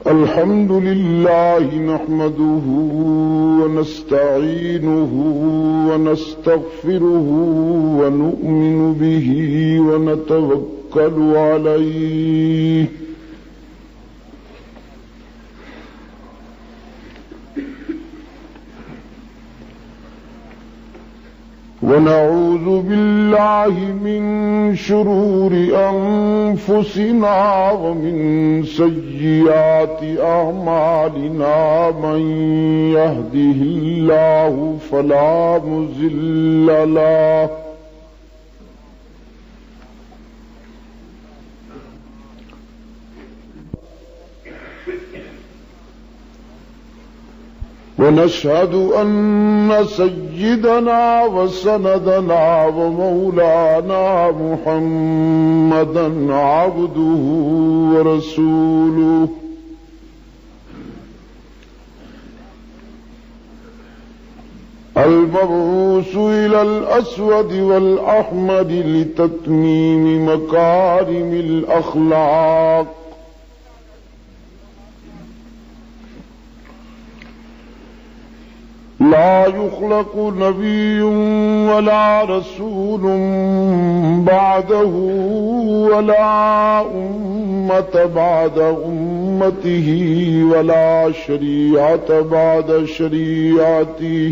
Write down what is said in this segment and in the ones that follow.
الحمد لله نحمده ونستعينه ونستغفره ونؤمن به ونتوكل عليه ونعوذ بالله من شرور أنفسنا ومن سيئات أعمالنا من يهده الله فلا مضل له ونشهد أن سيدنا وسندنا ومولانا محمدا عبده ورسوله المبعوث إلى الأسود والأحمد لتتميم مكارم الأخلاق لا يخلق نبي ولا رسول بعده ولا أمة بعد أمته ولا شريعة بعد شريعته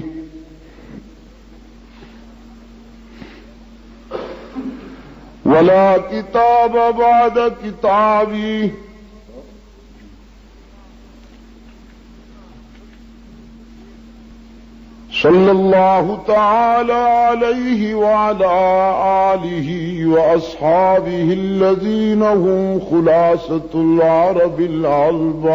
ولا كتاب بعد كتابه صلى الله تعالى عليه وعلى آله وأصحابه الذين هم خلاصة العرب العلباء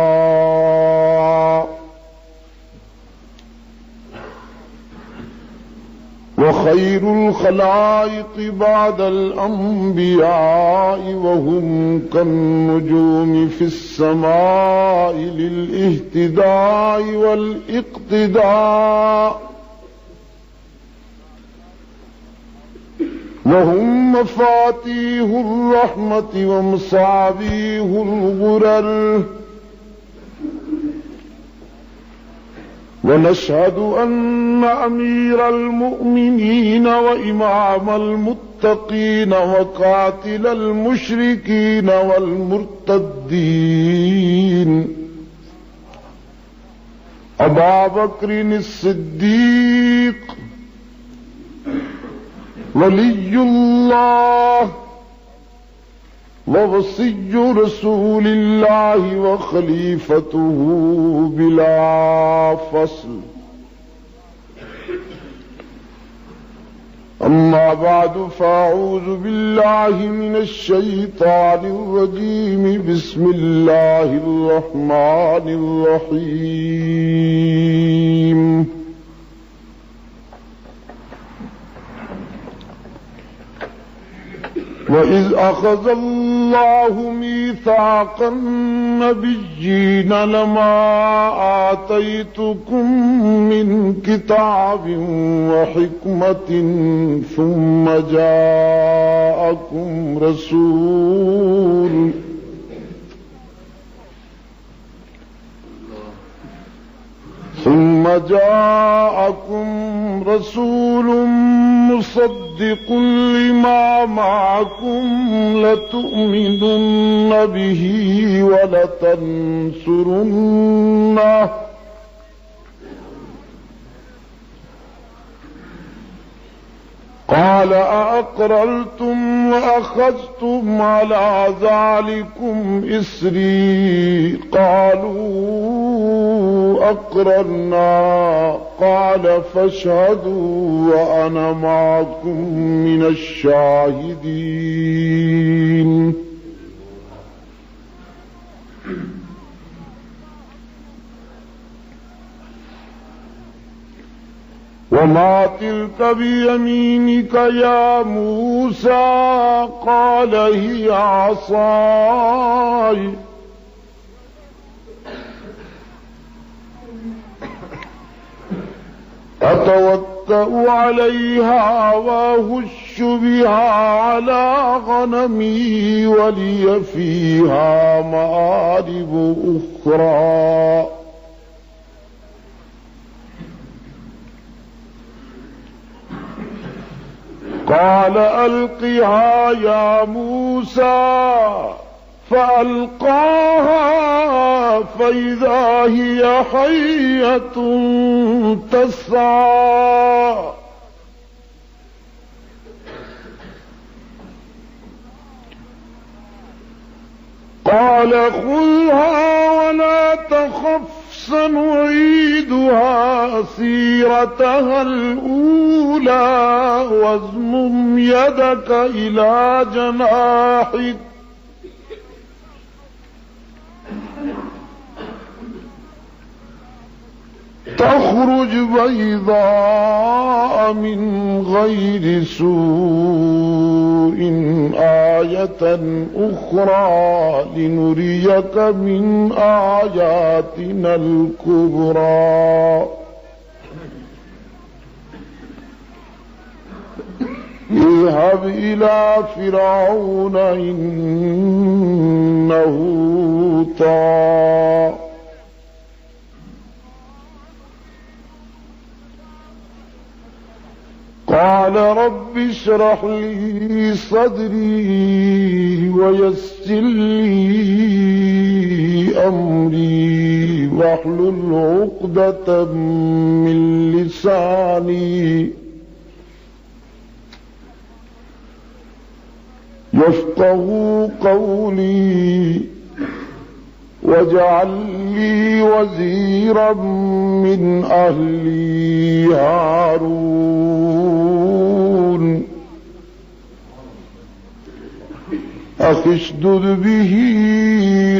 وخير الخلائق بعد الأنبياء وهم كالنجوم في السماء للاهتداء والاقتداء وهم مفاتيح الرحمة ومصابيح الغرر ونشهد أن أمير المؤمنين وإمام المتقين وقاتل المشركين والمرتدين أبا بكر الصديق ولي الله ووصي رسول الله وخليفته بلا فصل أما بعد فأعوذ بالله من الشيطان الرجيم بسم الله الرحمن الرحيم وَإِذْ أَخَذَ اللَّهُ مِيثَاقَ النَّبِيِّينَ لَمَا آتَيْتُكُم مِّن كِتَابٍ وَحِكْمَةٍ ثُمَّ جَاءَكُم رسول مصدق لما معكم لتؤمنن به ولتنصرنه قال أأقررتم وأخذتم على ذلكم إسري قالوا أقررنا قال فاشهدوا وأنا معكم من الشاهدين وما تلك بيمينك يا موسى قال هي عصاي أتوكل أتوكأ عليها وأهش بها على غنمي ولي فيها مآرب أخرى قال ألقها يا موسى فألقاها فإذا هي حية تسعى قال خذها ولا تخف سنعيدها سيرتها الأولى واضمم يدك إلى جناحك تخرج بيضاء من غير سوء آية أخرى لنريك من آياتنا الكبرى اذهب إلى فرعون إنه طغى قال رب اشرح لي صدري ويسر لي أمري واحلل عقدة من لساني يفقهوا قولي واجعل لي وزيرا من أهلي هارون أخي اشدد به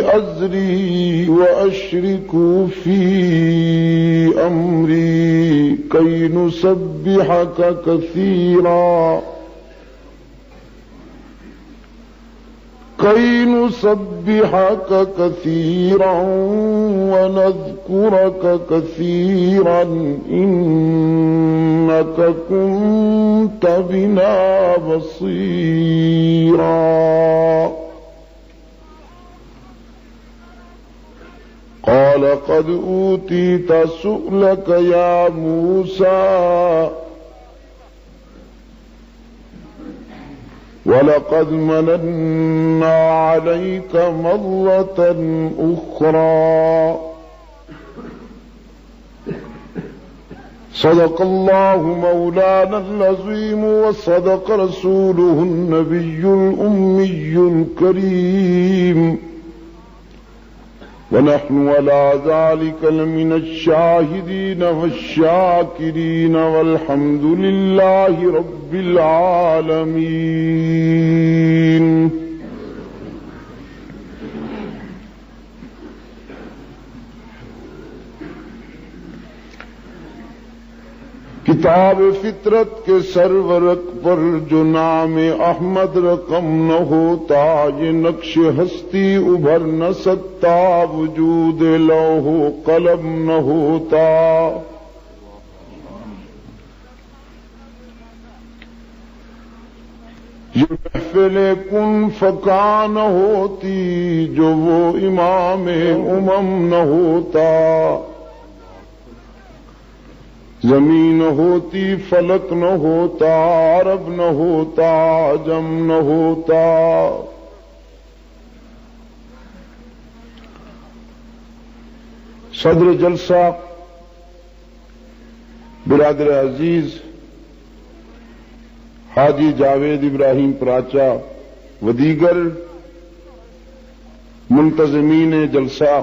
أزري وأشركه في أمري كي نسبحك كثيرا ونذكرك كثيرا إنك كنت بنا بصيرا قال قد أوتيت سؤلك يا موسى وَلَقَدْ مَنَنَّا عَلَيْكَ مَرَّةً أُخْرَى صدق الله مولانا العظيم وصدق رسوله النبي الأمي الكريم ونحن على ذلك لمن الشاهدين والشاكرين والحمد لله رب العالمين کتاب فطرت کے سرور پر جو نام احمد رقم نہ ہوتا یہ نقش ہستی ابھر نہ سکتا وجود لوح و قلم نہ ہوتا یہ محفل کن فکا نہ ہوتی جو وہ امام امم نہ ہوتا زمین ہوتی فلک نہ ہوتا عرب نہ ہوتا عجم نہ ہوتا صدر جلسہ برادر عزیز حاجی جاوید ابراہیم پراچا و دیگر منتظمین جلسہ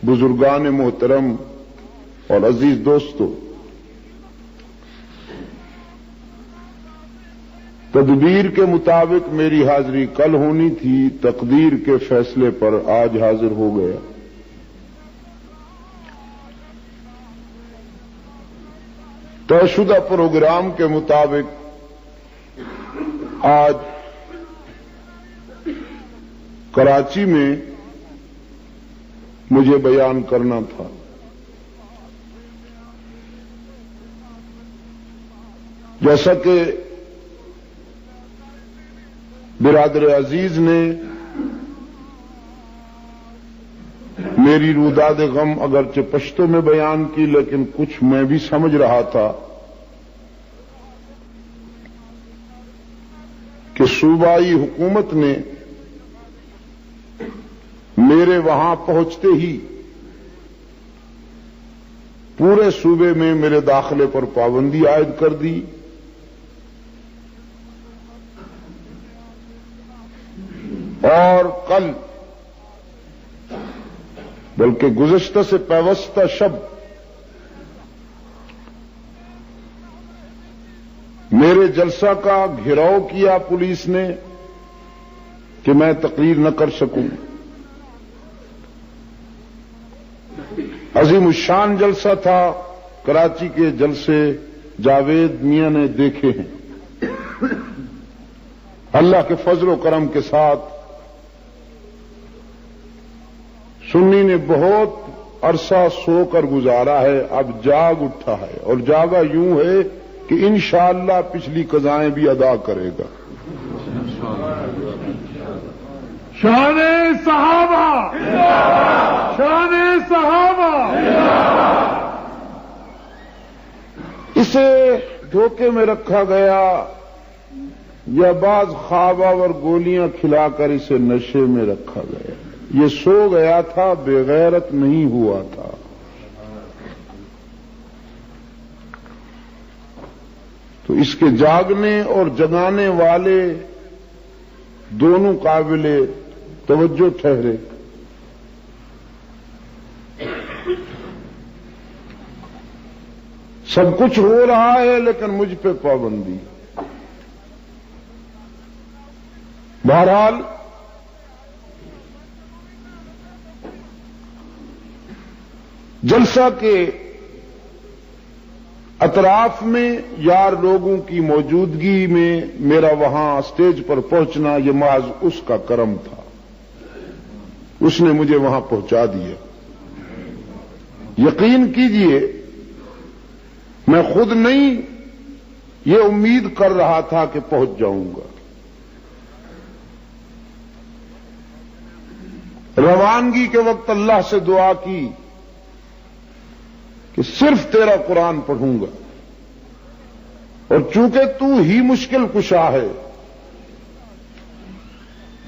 بزرگان محترم اور عزیز دوستو، تدبیر کے مطابق میری حاضری کل ہونی تھی، تقدیر کے فیصلے پر آج حاضر ہو گیا۔ طے شدہ پروگرام کے مطابق آج کراچی میں مجھے بیان کرنا تھا، جیسا کہ برادر عزیز نے میری روداد غم اگرچہ پشتو میں بیان کی، لیکن کچھ میں بھی سمجھ رہا تھا کہ صوبائی حکومت نے میرے وہاں پہنچتے ہی پورے صوبے میں میرے داخلے پر پابندی عائد کر دی، اور کل بلکہ گزشتہ سے پیوستہ شب میرے جلسہ کا گھیراؤ کیا پولیس نے کہ میں تقریر نہ کر سکوں۔ عظیم الشان جلسہ تھا، کراچی کے جلسے جاوید میاں نے دیکھے ہیں۔ اللہ کے فضل و کرم کے ساتھ سنی نے بہت عرصہ سو کر گزارا ہے، اب جاگ اٹھا ہے، اور جاگا یوں ہے کہ انشاءاللہ پچھلی قضائیں بھی ادا کرے گا۔ شان صحابہ، شان صحابہ۔ اسے دھوکے میں رکھا گیا یا بعض خواب آور گولیاں کھلا کر اسے نشے میں رکھا گیا، یہ سو گیا تھا، بے غیرت نہیں ہوا تھا۔ تو اس کے جاگنے اور جگانے والے دونوں قابل توجہ ٹھہرے۔ سب کچھ ہو رہا ہے لیکن مجھ پہ پابندی۔ بہرحال جلسہ کے اطراف میں یار لوگوں کی موجودگی میں میرا وہاں اسٹیج پر پہنچنا یہ محض اس کا کرم تھا، اس نے مجھے وہاں پہنچا دیا۔ یقین کیجئے میں خود نہیں یہ امید کر رہا تھا کہ پہنچ جاؤں گا۔ روانگی کے وقت اللہ سے دعا کی کہ صرف تیرا قرآن پڑھوں گا، اور چونکہ تو ہی مشکل کشا ہے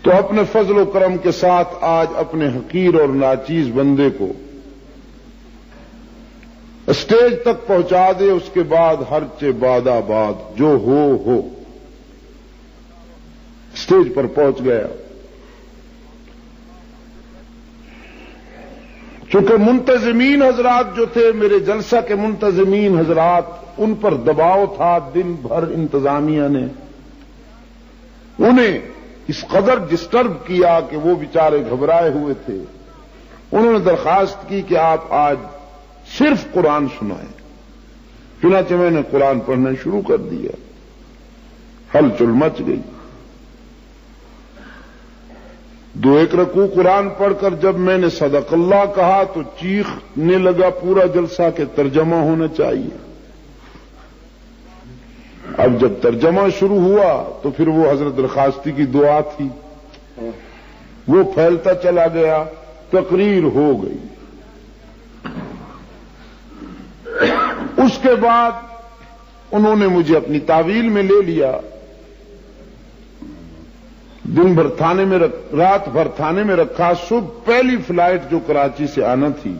تو اپنے فضل و کرم کے ساتھ آج اپنے حقیر اور ناچیز بندے کو اسٹیج تک پہنچا دے، اس کے بعد ہر چے بادہ باد جو ہو۔ اسٹیج پر پہنچ گیا۔ چونکہ منتظمین حضرات جو تھے، میرے جلسہ کے منتظمین حضرات، ان پر دباؤ تھا دن بھر انتظامیہ نے انہیں اس قدر ڈسٹرب کیا کہ وہ بیچارے گھبرائے ہوئے تھے۔ انہوں نے درخواست کی کہ آپ آج صرف قرآن سنائیں۔ چنانچہ میں نے قرآن پڑھنا شروع کر دیا، ہلچل مچ گئی۔ 2-1 رکوع قرآن پڑھ کر جب میں نے صدق اللہ کہا تو چیخنے لگا پورا جلسہ کہ ترجمہ ہونا چاہیے۔ اب جب ترجمہ شروع ہوا تو پھر وہ حضرت درخواستی کی دعا تھی، وہ پھیلتا چلا گیا، تقریر ہو گئی۔ اس کے بعد انہوں نے مجھے اپنی تعویل میں لے لیا، دن بھر تھانے میں رات بھر تھانے میں رکھا۔ صبح پہلی فلائٹ جو کراچی سے آنا تھی،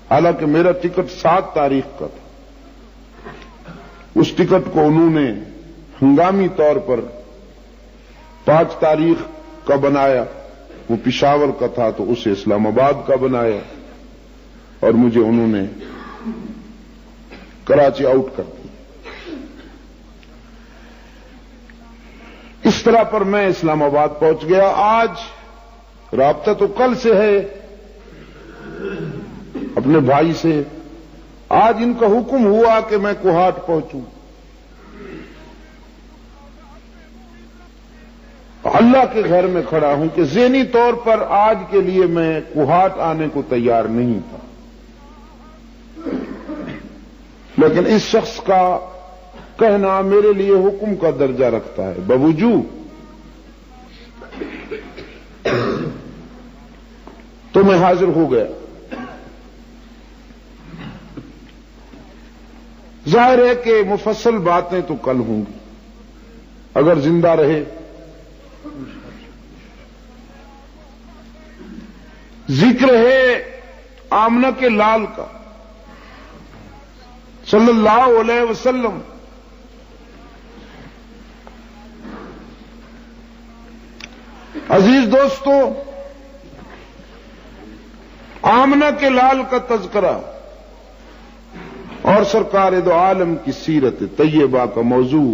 حالانکہ میرا ٹکٹ 7 تاریخ کا تھا، اس ٹکٹ کو انہوں نے ہنگامی طور پر 5 تاریخ کا بنایا، وہ پشاور کا تھا تو اسے اسلام آباد کا بنایا، اور مجھے انہوں نے کراچی آؤٹ کر دیا۔ اس طرح پر میں اسلام آباد پہنچ گیا۔ آج رابطہ تو کل سے ہے اپنے بھائی سے، آج ان کا حکم ہوا کہ میں کوہاٹ پہنچوں۔ اللہ کے گھر میں کھڑا ہوں کہ ذہنی طور پر آج کے لیے میں کوہاٹ آنے کو تیار نہیں تھا، لیکن اس شخص کا کہنا میرے لیے حکم کا درجہ رکھتا ہے بوجوہ تو میں حاضر ہو گیا. ظاہر ہے کہ مفصل باتیں تو کل ہوں گی اگر زندہ رہے. ذکر ہے آمنہ کے لال کا صلی اللہ علیہ وسلم. عزیز دوستو، آمنہ کے لال کا تذکرہ اور سرکار دو عالم کی سیرت طیبہ کا موضوع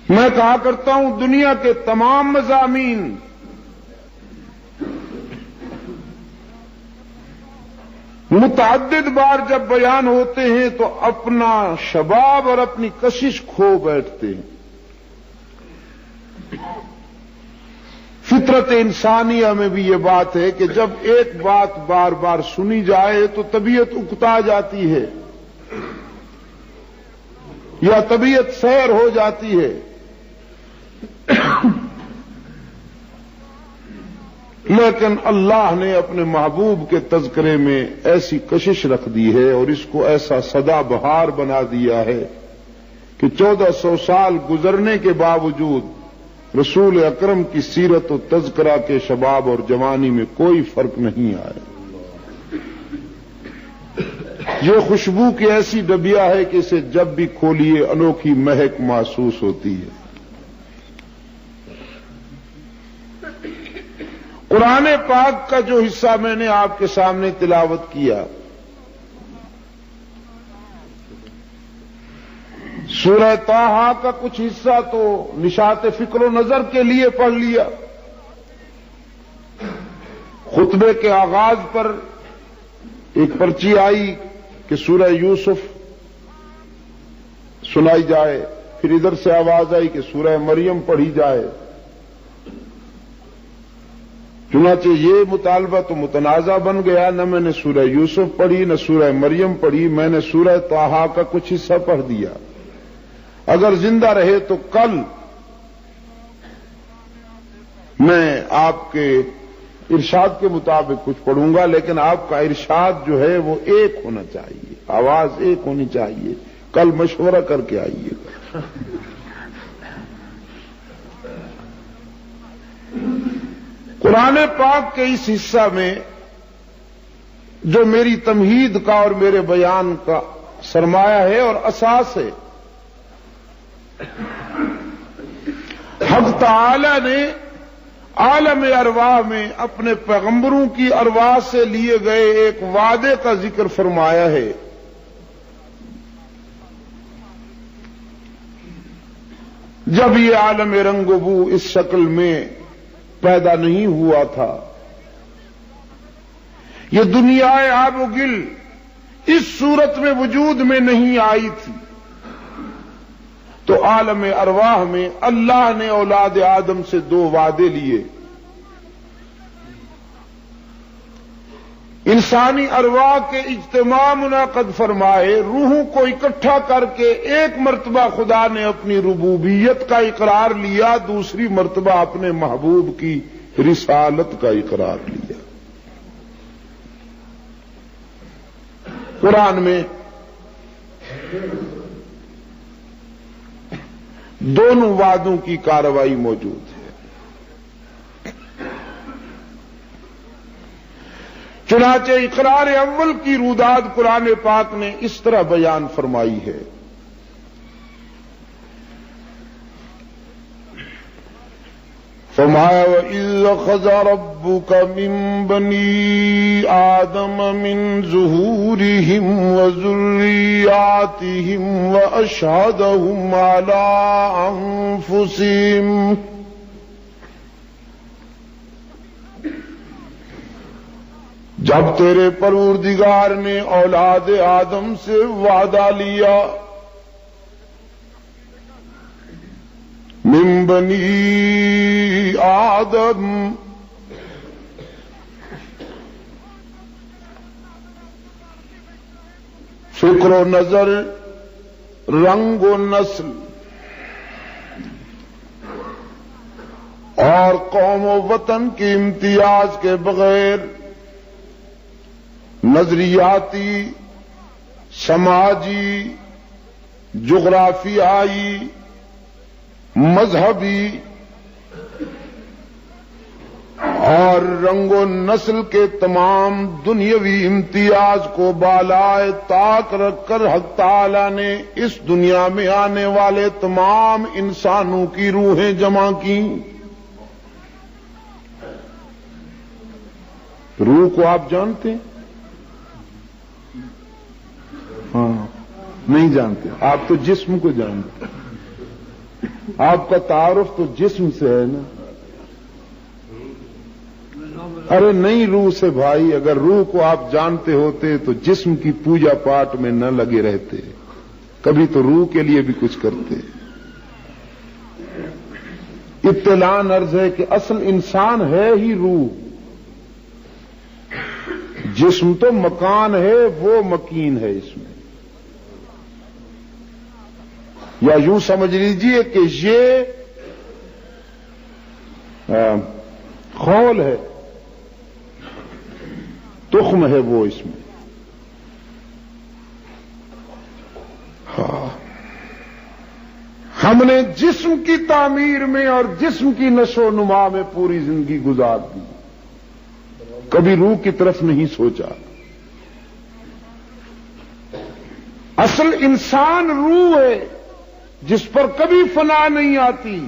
میں کہا کرتا ہوں دنیا کے تمام مضامین متعدد بار جب بیان ہوتے ہیں تو اپنا شباب اور اپنی کشش کھو بیٹھتے ہیں. فطرت انسانیہ میں بھی یہ بات ہے کہ جب ایک بات بار بار سنی جائے تو طبیعت اکتا جاتی ہے یا طبیعت سیر ہو جاتی ہے. لیکن اللہ نے اپنے محبوب کے تذکرے میں ایسی کشش رکھ دی ہے اور اس کو ایسا سدا بہار بنا دیا ہے کہ 1400 سال گزرنے کے باوجود رسول اکرم کی سیرت و تذکرہ کے شباب اور جوانی میں کوئی فرق نہیں آیا. یہ خوشبو کی ایسی ڈبیا ہے کہ اسے جب بھی کھولیے انوکھی مہک محسوس ہوتی ہے. قرآن پاک کا جو حصہ میں نے آپ کے سامنے تلاوت کیا سورہ طٰہٰ کا کچھ حصہ تو نشاط فکر و نظر کے لیے پڑھ لیا. خطبے کے آغاز پر ایک پرچی آئی کہ سورہ یوسف سنائی جائے، پھر ادھر سے آواز آئی کہ سورہ مریم پڑھی جائے. چنانچہ یہ مطالبہ تو متنازع بن گیا، نہ میں نے سورہ یوسف پڑھی نہ سورہ مریم پڑھی، میں نے سورہ طٰہٰ کا کچھ حصہ پڑھ دیا. اگر زندہ رہے تو کل میں آپ کے ارشاد کے مطابق کچھ پڑھوں گا، لیکن آپ کا ارشاد جو ہے وہ ایک ہونا چاہیے، آواز ایک ہونی چاہیے. کل مشورہ کر کے آئیے گا. قرآن پاک کے اس حصہ میں جو میری تمہید کا اور میرے بیان کا سرمایہ ہے اور اساس ہے، حق تعالی نے عالم ارواح میں اپنے پیغمبروں کی ارواح سے لیے گئے ایک وعدے کا ذکر فرمایا ہے. جب یہ عالم رنگ و بو اس شکل میں پیدا نہیں ہوا تھا، یہ دنیا آب و گل اس صورت میں وجود میں نہیں آئی تھی، تو عالم ارواح میں اللہ نے اولاد آدم سے 2 وعدے لیے. انسانی ارواح کے اجتماع منعقد فرمائے، روحوں کو اکٹھا کر کے ایک مرتبہ خدا نے اپنی ربوبیت کا اقرار لیا، دوسری مرتبہ اپنے محبوب کی رسالت کا اقرار لیا. قرآن میں دونوں وعدوں کی کارروائی موجود ہے. چنانچہ اقرار اول کی روداد قرآن پاک نے اس طرح بیان فرمائی ہے. فرمایا وَإِذْ أَخَذَ رَبُّكَ مِن بَنِي آدَمَ مِن ظُهُورِهِمْ وَذُرِّيَّاتِهِمْ وَأَشْهَدَهُمْ عَلَىٰ أَنفُسِهِمْ جب تیرے پروردگار نے اولاد آدم سے وعدہ لیا، من بنی آدم، فکر و نظر، رنگ و نسل اور قوم و وطن کے امتیاز کے بغیر نظریاتی، سماجی، جغرافیائی، مذہبی اور رنگ و نسل کے تمام دنیاوی امتیاز کو بالائے طاق رکھ کر حق تعالی نے اس دنیا میں آنے والے تمام انسانوں کی روحیں جمع کی۔ روح کو آپ جانتے ہیں؟ ہاں، نہیں جانتے۔ آپ تو جسم کو جانتے ہیں، آپ کا تعارف تو جسم سے ہے نا۔ ارے نہیں، روح سے بھائی، اگر روح کو آپ جانتے ہوتے تو جسم کی پوجا پاٹ میں نہ لگے رہتے، کبھی تو روح کے لیے بھی کچھ کرتے۔ اطلاع عرض ہے کہ اصل انسان ہے ہی روح، جسم تو مکان ہے، وہ مکین ہے اس میں۔ یا یوں سمجھ لیجئے کہ یہ خول ہے، تخم ہے وہ اس میں۔ ہاں، ہم نے جسم کی تعمیر میں اور جسم کی نشو و نما میں پوری زندگی گزار دی، کبھی روح کی طرف نہیں سوچا۔ اصل انسان روح ہے جس پر کبھی فنا نہیں آتی۔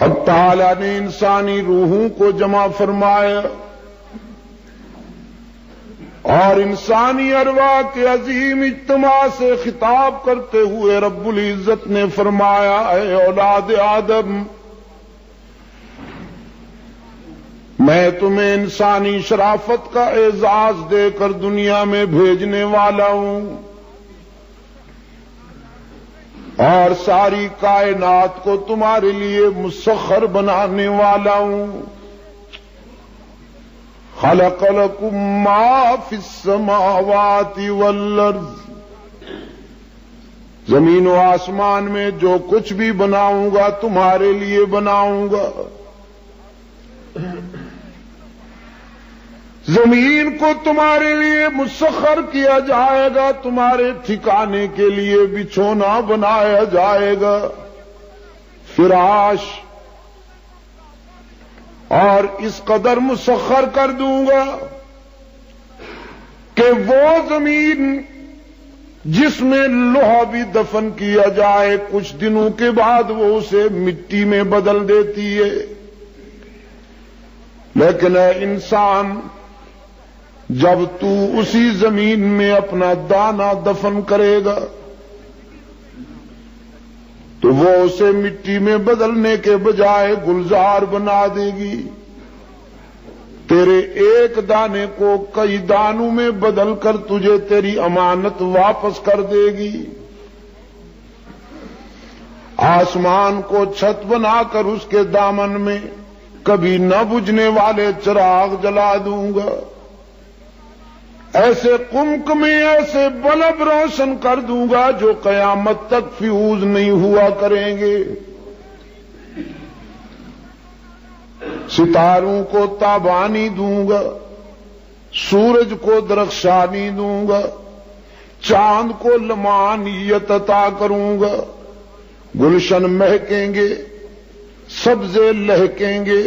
حق تعالی نے انسانی روحوں کو جمع فرمایا اور انسانی ارواح کے عظیم اجتماع سے خطاب کرتے ہوئے رب العزت نے فرمایا، اے اولاد آدم، میں تمہیں انسانی شرافت کا اعزاز دے کر دنیا میں بھیجنے والا ہوں اور ساری کائنات کو تمہارے لیے مسخر بنانے والا ہوں۔ خلق لکم ما فی السماوات والارض، زمین و آسمان میں جو کچھ بھی بناؤں گا تمہارے لیے بناؤں گا۔ زمین کو تمہارے لیے مسخر کیا جائے گا، تمہارے ٹھکانے کے لیے بچھونا بنایا جائے گا، فراش، اور اس قدر مسخر کر دوں گا کہ وہ زمین جس میں لوہا بھی دفن کیا جائے کچھ دنوں کے بعد وہ اسے مٹی میں بدل دیتی ہے۔ لیکن اے انسان، جب تو اسی زمین میں اپنا دانہ دفن کرے گا تو وہ اسے مٹی میں بدلنے کے بجائے گلزار بنا دے گی، تیرے ایک دانے کو کئی دانوں میں بدل کر تجھے تیری امانت واپس کر دے گی۔ آسمان کو چھت بنا کر اس کے دامن میں کبھی نہ بجھنے والے چراغ جلا دوں گا، ایسے قمقمے، ایسے بلب روشن کر دوں گا جو قیامت تک فیوز نہیں ہوا کریں گے۔ ستاروں کو تابانی دوں گا، سورج کو درخشانی دوں گا، چاند کو لمعانیت عطا کروں گا، گلشن مہکیں گے، سبزے لہکیں گے،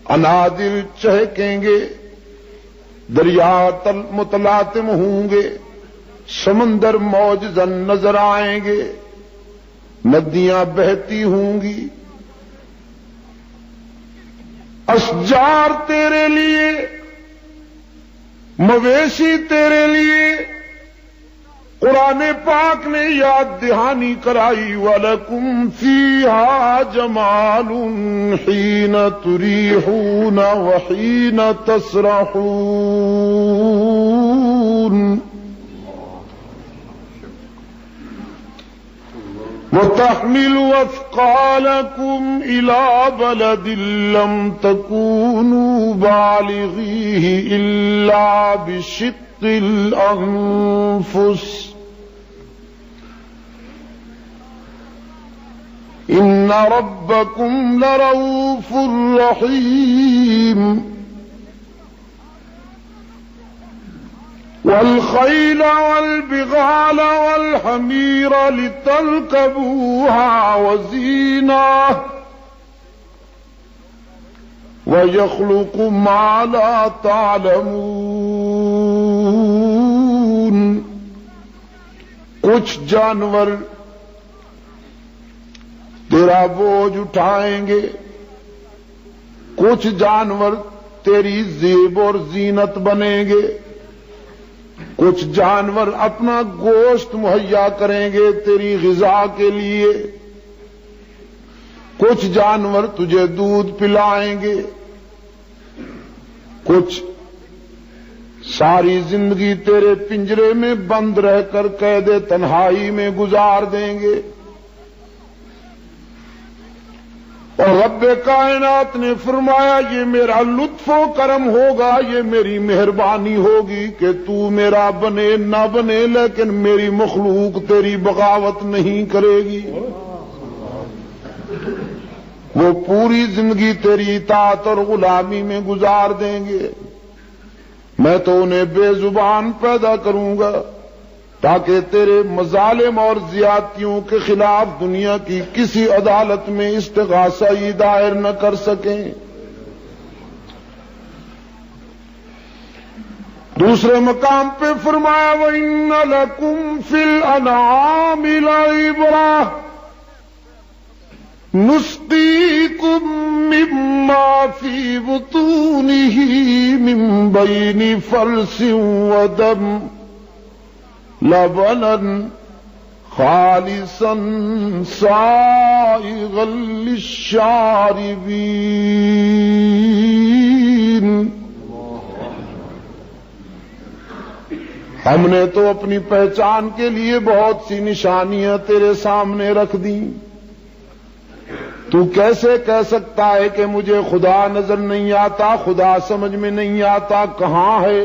انادر چہکیں گے، دریا متلاطم ہوں گے، سمندر موج زن نظر آئیں گے، ندیاں بہتی ہوں گی، اشجار تیرے لیے، مویشی تیرے لیے۔ قرآن پاک نے یاد دہانی کرائی، وَلَكُمْ فِيهَا جَمَالٌ حِينَ تُرِيحُونَ وَحِينَ تَسْرَحُونَ۔ وہ وتحملوا أثقالكم إلى بلد لم تكونوا بالغيه إلا بشق الأنفس إن ربكم لرؤوف رحيم والخيل والبغال والحمير لتركبوها وزينة ويخلق ما لا تعلمون. کچھ جانور تیرا بوجھ اٹھائیں گے، کچھ جانور تیری زیب اور زینت بنیں گے، کچھ جانور اپنا گوشت مہیا کریں گے تیری غذا کے لیے، کچھ جانور تجھے دودھ پلائیں گے، کچھ ساری زندگی تیرے پنجرے میں بند رہ کر قید تنہائی میں گزار دیں گے. اور رب کائنات نے فرمایا یہ میرا لطف و کرم ہوگا، یہ میری مہربانی ہوگی کہ تو میرا بنے نہ بنے، لیکن میری مخلوق تیری بغاوت نہیں کرے گی. وہ پوری زندگی تیری اطاعت اور غلامی میں گزار دیں گے. میں تو انہیں بے زبان پیدا کروں گا تاکہ تیرے مظالم اور زیادتیوں کے خلاف دنیا کی کسی عدالت میں استغاثہ دائر نہ کر سکیں. دوسرے مقام پہ فرمایا وَإِنَّ لَكُمْ فِي الْأَنْعَامِ لَعِبْرَةً نُسْقِيكُم مِّمَّا فِي بُطُونِهِ مِن بَيْنِ فَرْثٍ وَدَمٍ لبنا خالصا سائغا للشاربین. ہم نے تو اپنی پہچان کے لیے بہت سی نشانیاں تیرے سامنے رکھ دیں. تو کیسے کہہ سکتا ہے کہ مجھے خدا نظر نہیں آتا، خدا سمجھ میں نہیں آتا؟ کہاں ہے؟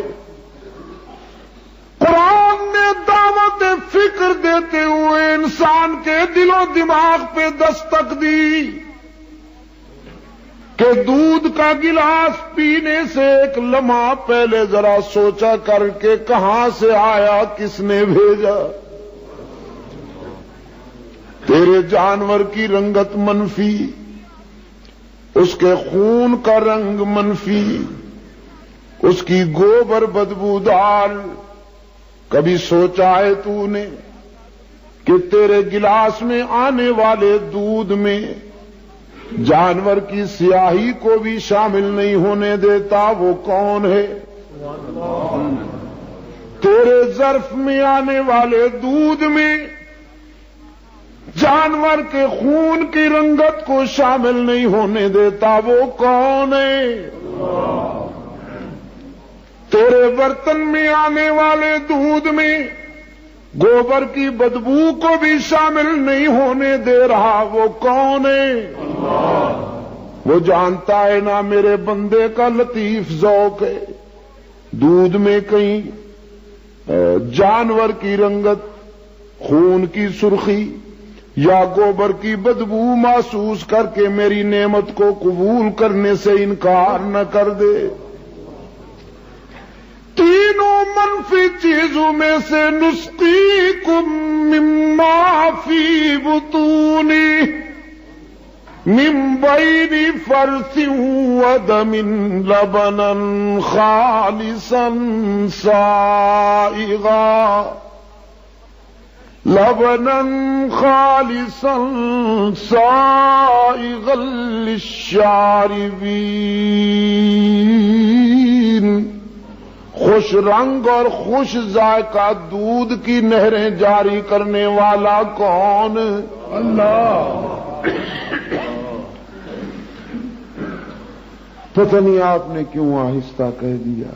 قرآن نے دعوت فکر دیتے ہوئے انسان کے دل و دماغ پہ دستک دی کہ دودھ کا گلاس پینے سے ایک لمحہ پہلے ذرا سوچا کر کے کہاں سے آیا، کس نے بھیجا. تیرے جانور کی رنگت منفی، اس کے خون کا رنگ منفی، اس کی گوبر بدبودار. کبھی سوچا ہے تو نے کہ تیرے گلاس میں آنے والے دودھ میں جانور کی سیاہی کو بھی شامل نہیں ہونے دیتا؟ وہ کون ہے؟ تیرے ظرف میں آنے والے دودھ میں جانور کے خون کی رنگت کو شامل نہیں ہونے دیتا؟ وہ کون ہے؟ تیرے برتن میں آنے والے دودھ میں گوبر کی بدبو کو بھی شامل نہیں ہونے دے رہا؟ وہ کون ہے؟ وہ جانتا ہے نا میرے بندے کا لطیف ذوق ہے. دودھ میں کہیں جانور کی رنگت، خون کی سرخی یا گوبر کی بدبو محسوس کر کے میری نعمت کو قبول کرنے سے انکار نہ کر دے. تینوں منفی چیزوں میں سے نسقیکم مما فی بطونی من بین فرث ودم لبنا خالصا سائغا لبنا خالصا سائغا للشاربین. خوش رنگ اور خوش ذائقہ دودھ کی نہریں جاری کرنے والا کون؟ اللہ. پتہ نہیں آپ نے کیوں آہستہ کہہ دیا.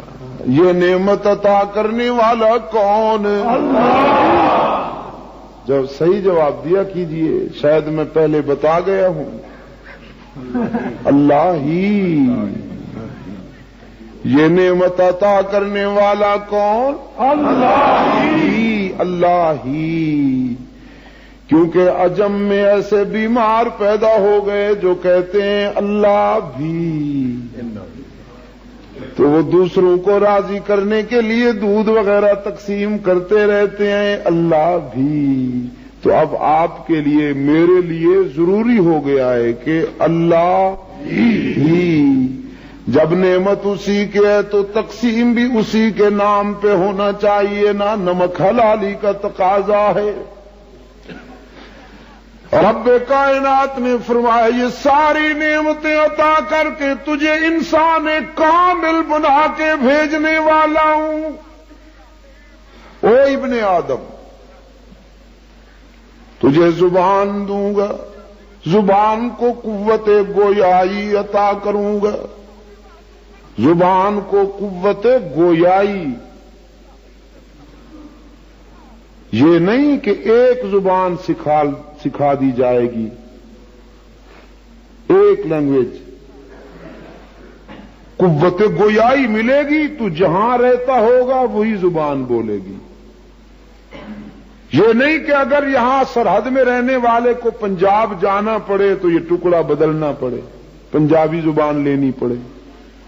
یہ نعمت عطا کرنے والا کون؟ اللہ. جب صحیح جواب دیا کیجئے، شاید میں پہلے بتا گیا ہوں۔ اللہ ہی یہ نعمت عطا کرنے والا کون؟ اللہ ہی، اللہ ہی۔ کیونکہ عجم میں ایسے بیمار پیدا ہو گئے جو کہتے ہیں اللہ بھی، تو وہ دوسروں کو راضی کرنے کے لیے دودھ وغیرہ تقسیم کرتے رہتے ہیں اللہ بھی۔ تو اب آپ کے لیے میرے لیے ضروری ہو گیا ہے کہ اللہ ہی، جب نعمت اسی کے ہے تو تقسیم بھی اسی کے نام پہ ہونا چاہیے نا، نمک حلالی کا تقاضا ہے۔ رب کائنات نے فرمایا یہ ساری نعمتیں عطا کر کے تجھے انسان کامل بنا کے بھیجنے والا ہوں۔ او ابن آدم، تجھے زبان دوں گا، زبان کو قوت گویائی عطا کروں گا، زبان کو قوت گویائی۔ یہ نہیں کہ ایک زبان سکھا دی جائے گی، ایک لینگویج، قوت گویائی ملے گی تو جہاں رہتا ہوگا وہی زبان بولے گی۔ یہ نہیں کہ اگر یہاں سرحد میں رہنے والے کو پنجاب جانا پڑے تو یہ ٹکڑا بدلنا پڑے، پنجابی زبان لینی پڑے،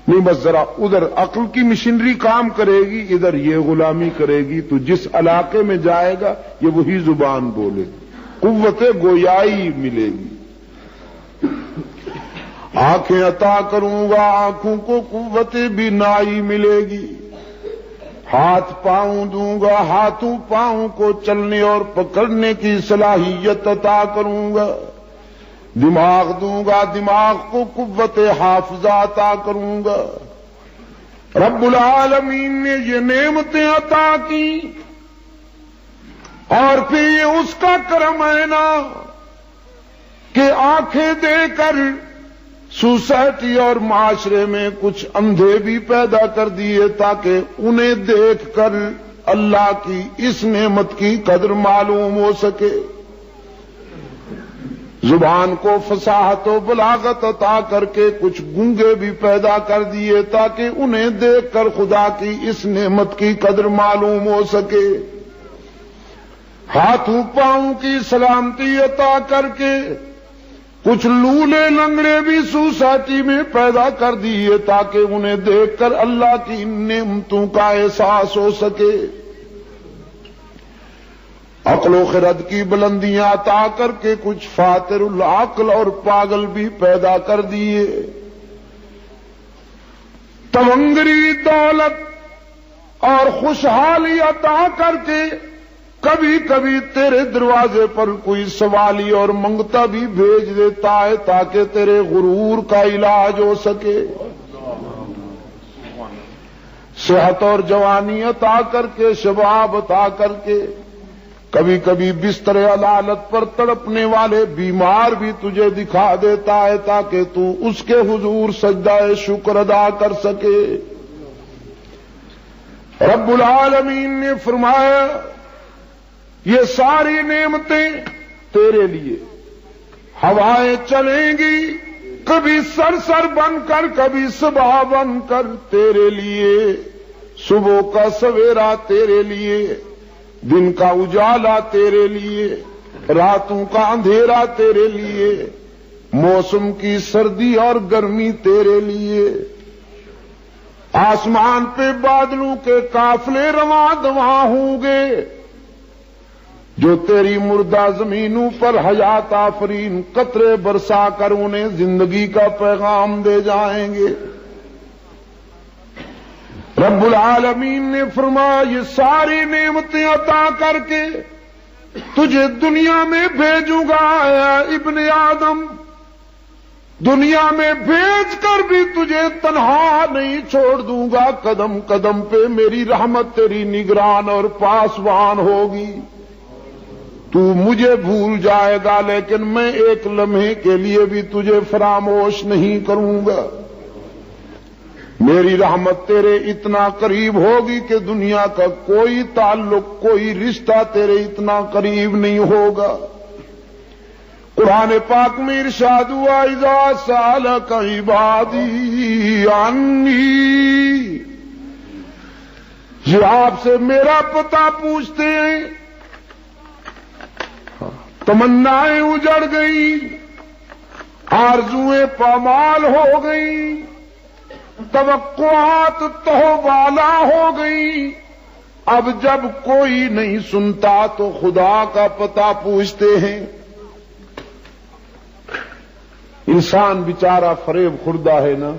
نہیں، بس ذرا ادھر عقل کی مشینری کام کرے گی، ادھر یہ غلامی کرے گی، تو جس علاقے میں جائے گا یہ وہی زبان بولے گی، قوت گویائی ملے گی۔ آنکھیں عطا کروں گا، آنکھوں کو قوت بینائی ملے گی۔ ہاتھ پاؤں دوں گا، ہاتھوں پاؤں کو چلنے اور پکڑنے کی صلاحیت عطا کروں گا۔ دماغ دوں گا، دماغ کو قوت حافظہ عطا کروں گا۔ رب العالمین نے یہ نعمتیں عطا کی اور پھر یہ اس کا کرم ہے نا کہ آنکھیں دے کر سوسائٹی اور معاشرے میں کچھ اندھے بھی پیدا کر دیے تاکہ انہیں دیکھ کر اللہ کی اس نعمت کی قدر معلوم ہو سکے۔ زبان کو فصاحت و بلاغت عطا کر کے کچھ گونگے بھی پیدا کر دیے تاکہ انہیں دیکھ کر خدا کی اس نعمت کی قدر معلوم ہو سکے۔ ہاتھوں پاؤں کی سلامتی عطا کر کے کچھ لولے لنگڑے بھی سوسائٹی میں پیدا کر دیے تاکہ انہیں دیکھ کر اللہ کی نعمتوں کا احساس ہو سکے۔ عقل و خرد کی بلندیاں عطا کر کے کچھ فاتر العقل اور پاگل بھی پیدا کر دیے۔ تونگری دولت اور خوشحالی عطا کر کے کبھی کبھی تیرے دروازے پر کوئی سوالی اور منگتا بھی بھیج دیتا ہے تاکہ تیرے غرور کا علاج ہو سکے۔ صحت اور جوانی عطا کر کے، شباب عطا کر کے، کبھی کبھی بستر علالت پر تڑپنے والے بیمار بھی تجھے دکھا دیتا ہے تاکہ تو اس کے حضور سجدہ شکر ادا کر سکے۔ رب العالمین نے فرمایا یہ ساری نعمتیں تیرے لیے۔ ہوائیں چلیں گی کبھی سر بن کر، کبھی صبح بن کر تیرے لیے، صبح کا سویرا تیرے لیے، دن کا اجالا تیرے لیے، راتوں کا اندھیرا تیرے لیے، موسم کی سردی اور گرمی تیرے لیے، آسمان پہ بادلوں کے قافلے رواں دواں ہوں گے جو تیری مردہ زمینوں پر حیات آفرین قطرے برسا کر انہیں زندگی کا پیغام دے جائیں گے۔ رب العالمین نے فرمایا یہ ساری نعمتیں عطا کر کے تجھے دنیا میں بھیجوں گا اے ابن آدم، دنیا میں بھیج کر بھی تجھے تنہا نہیں چھوڑ دوں گا، قدم قدم پہ میری رحمت تیری نگران اور پاسبان ہوگی۔ تو مجھے بھول جائے گا لیکن میں ایک لمحے کے لیے بھی تجھے فراموش نہیں کروں گا۔ میری رحمت تیرے اتنا قریب ہوگی کہ دنیا کا کوئی تعلق، کوئی رشتہ تیرے اتنا قریب نہیں ہوگا۔ قرآن پاک میں ارشاد ہوا اذا سألک عبادی عنی، یہ آپ سے میرا پتہ پوچھتے ہیں، تمنائیں اجڑ گئی، آرزویں پامال ہو گئی، توقعات تہوالا ہو گئی، اب جب کوئی نہیں سنتا تو خدا کا پتہ پوچھتے ہیں۔ انسان بیچارہ فریب خوردہ ہے نا،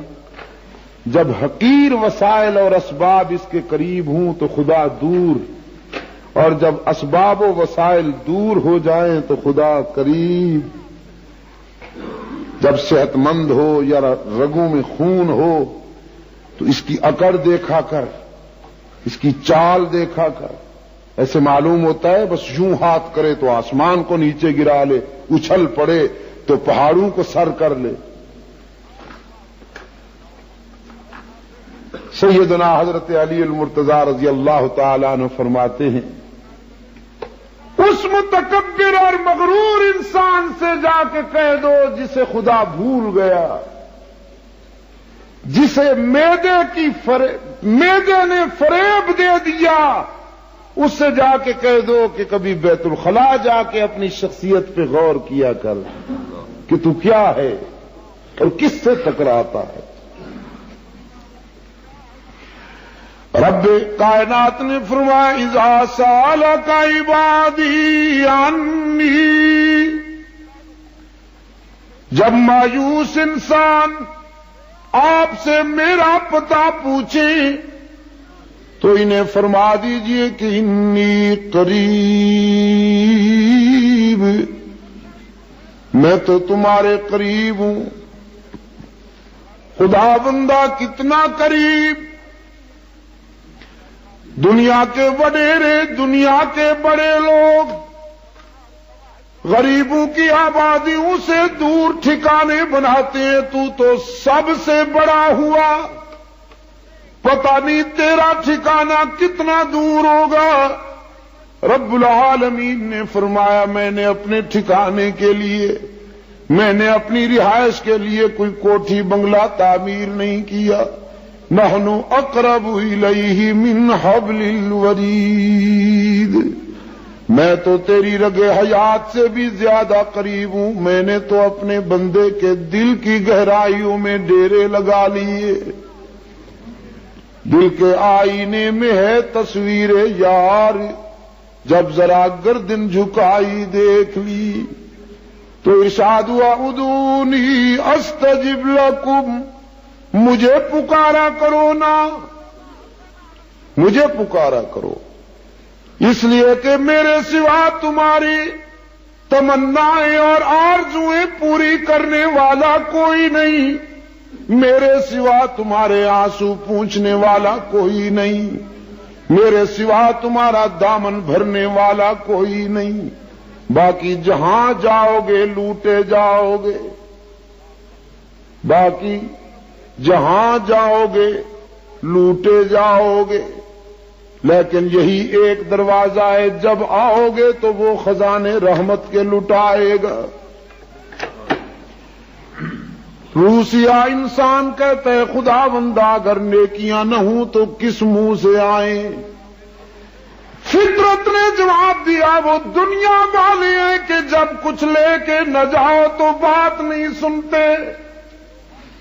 جب حقیر وسائل اور اسباب اس کے قریب ہوں تو خدا دور، اور جب اسباب و وسائل دور ہو جائیں تو خدا قریب۔ جب صحت مند ہو یا رگوں میں خون ہو تو اس کی اکڑ دیکھا کر، اس کی چال دیکھا کر، ایسے معلوم ہوتا ہے بس یوں ہاتھ کرے تو آسمان کو نیچے گرا لے، اچھل پڑے تو پہاڑوں کو سر کر لے۔ سیدنا حضرت علی المرتضی رضی اللہ تعالی عنہ فرماتے ہیں، اس متکبر اور مغرور انسان سے جا کے کہہ دو جسے خدا بھول گیا، جسے میدے نے فریب دے دیا، اس سے جا کے کہہ دو کہ کبھی بیت الخلا جا کے اپنی شخصیت پہ غور کیا کر کہ تو کیا ہے اور کس سے ٹکراتا ہے۔ رب کائنات نے فرمایا اذا سألک عبادی عنی، جب مایوس انسان آپ سے میرا پتہ پوچھے تو انہیں فرما دیجئے کہ انی قریب، میں تو تمہارے قریب ہوں۔ خدا بندہ کتنا قریب، دنیا کے وڈیرے، دنیا کے بڑے لوگ غریبوں کی آبادیوں سے دور ٹھکانے بناتے ہیں، تو سب سے بڑا ہوا، پتہ نہیں تیرا ٹھکانہ کتنا دور ہوگا۔ رب العالمین نے فرمایا میں نے اپنے ٹھکانے کے لیے، میں نے اپنی رہائش کے لیے کوئی کوٹھی بنگلہ تعمیر نہیں کیا، نحن اقرب الیہ من حبل الورید، میں تو تیری رگ حیات سے بھی زیادہ قریب ہوں۔ میں نے تو اپنے بندے کے دل کی گہرائیوں میں ڈیرے لگا لیے، دل کے آئینے میں ہے تصویر یار، جب ذرا گردن جھکائی دیکھ لی تو ارشاد ہوا ادعونی استجب لکم، مجھے پکارا کرو نا، مجھے پکارا کرو، اس لیے کہ میرے سوا تمہاری تمنائیں اور آرزویں پوری کرنے والا کوئی نہیں، میرے سوا تمہارے آنسو پوچھنے والا کوئی نہیں، میرے سوا تمہارا دامن بھرنے والا کوئی نہیں، باقی جہاں جاؤ گے لوٹے جاؤ گے، باقی جہاں جاؤ گے لوٹے جاؤ گے، لیکن یہی ایک دروازہ ہے، جب آؤ گے تو وہ خزانے رحمت کے لٹائے گا۔ روسیا انسان کہتا ہے خدا بندہ اگر نیکیاں نہ ہوں تو کس منہ سے آئیں؟ فطرت نے جواب دیا وہ دنیا والے ہیں کہ جب کچھ لے کے نہ جاؤ تو بات نہیں سنتے،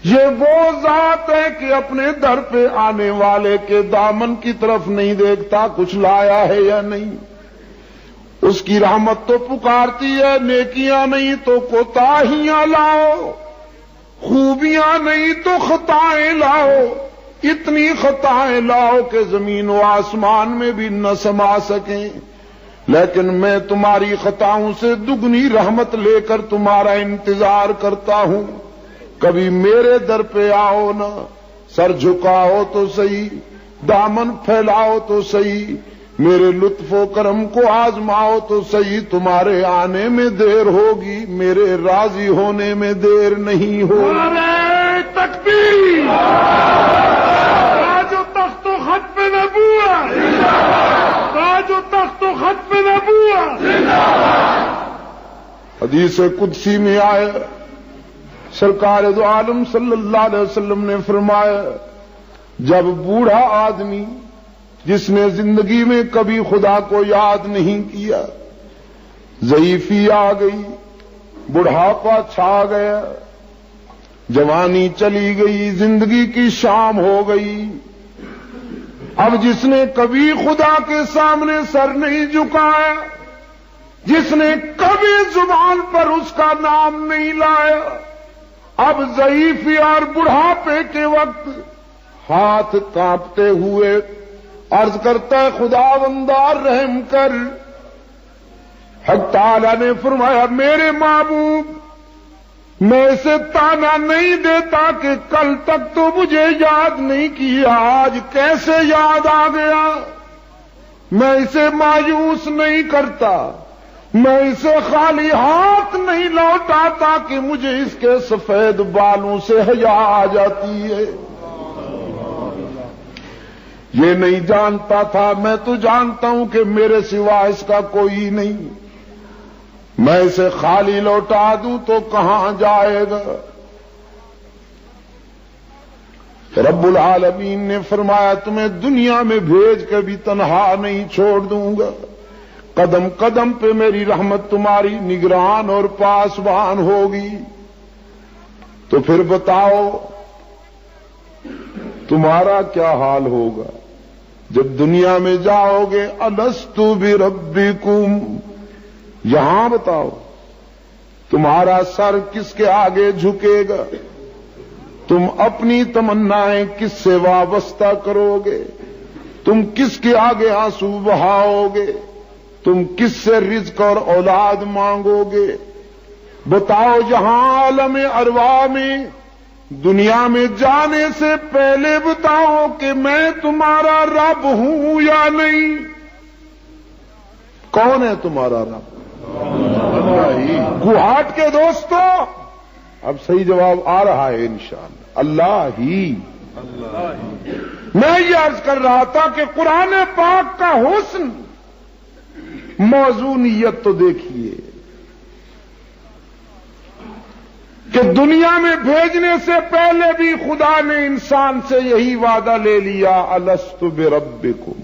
یہ وہ ذات ہے کہ اپنے در پہ آنے والے کے دامن کی طرف نہیں دیکھتا کچھ لایا ہے یا نہیں، اس کی رحمت تو پکارتی ہے، نیکیاں نہیں تو کوتاہیاں لاؤ، خوبیاں نہیں تو خطائیں لاؤ، اتنی خطائیں لاؤ کہ زمین و آسمان میں بھی نہ سما سکیں، لیکن میں تمہاری خطاؤں سے دگنی رحمت لے کر تمہارا انتظار کرتا ہوں، کبھی میرے در پہ آؤ نا، سر جھکاؤ تو صحیح، دامن پھیلاؤ تو صحیح، میرے لطف و کرم کو آزماؤ تو صحیح، تمہارے آنے میں دیر ہوگی، میرے راضی ہونے میں دیر نہیں ہوگی۔ نعرہ تکبیر! ختم نبوت حدیث قدسی میں آئے سرکار دو عالم صلی اللہ علیہ وسلم نے فرمایا جب بوڑھا آدمی جس نے زندگی میں کبھی خدا کو یاد نہیں کیا ضعیفی آ گئی بڑھاپا چھا گیا جوانی چلی گئی زندگی کی شام ہو گئی اب جس نے کبھی خدا کے سامنے سر نہیں جھکایا جس نے کبھی زبان پر اس کا نام نہیں لایا اب ضعیفی اور بڑھاپے کے وقت ہاتھ کانپتے ہوئے عرض کرتا ہے خداوندار رحم کر حق تعالی نے فرمایا میرے محبوب میں اسے تانا نہیں دیتا کہ کل تک تو مجھے یاد نہیں کیا آج کیسے یاد آ گیا میں اسے مایوس نہیں کرتا میں اسے خالی ہاتھ نہیں لوٹاتا کہ مجھے اس کے سفید بالوں سے حیا آ جاتی ہے یہ نہیں جانتا تھا میں تو جانتا ہوں کہ میرے سوا اس کا کوئی نہیں میں اسے خالی لوٹا دوں تو کہاں جائے گا رب العالمین نے فرمایا تمہیں دنیا میں بھیج کے بھی تنہا نہیں چھوڑ دوں گا قدم قدم پہ میری رحمت تمہاری نگران اور پاسبان ہوگی تو پھر بتاؤ تمہارا کیا حال ہوگا جب دنیا میں جاؤ گے الست بربکم یہاں بتاؤ تمہارا سر کس کے آگے جھکے گا تم اپنی تمنائیں کس سے وابستہ کرو گے تم کس کے آگے آنسو بہاؤ گے تم کس سے رزق اور اولاد مانگو گے بتاؤ یہاں عالم ارواح میں دنیا میں جانے سے پہلے بتاؤ کہ میں تمہارا رب ہوں یا نہیں کون ہے تمہارا رب گوہاٹ کے دوستو اب صحیح جواب آ رہا ہے انشاءاللہ اللہ ہی میں یہ عرض کر رہا تھا کہ قرآن پاک کا حسن موزونیت تو دیکھیے کہ دنیا میں بھیجنے سے پہلے بھی خدا نے انسان سے یہی وعدہ لے لیا الست بربکم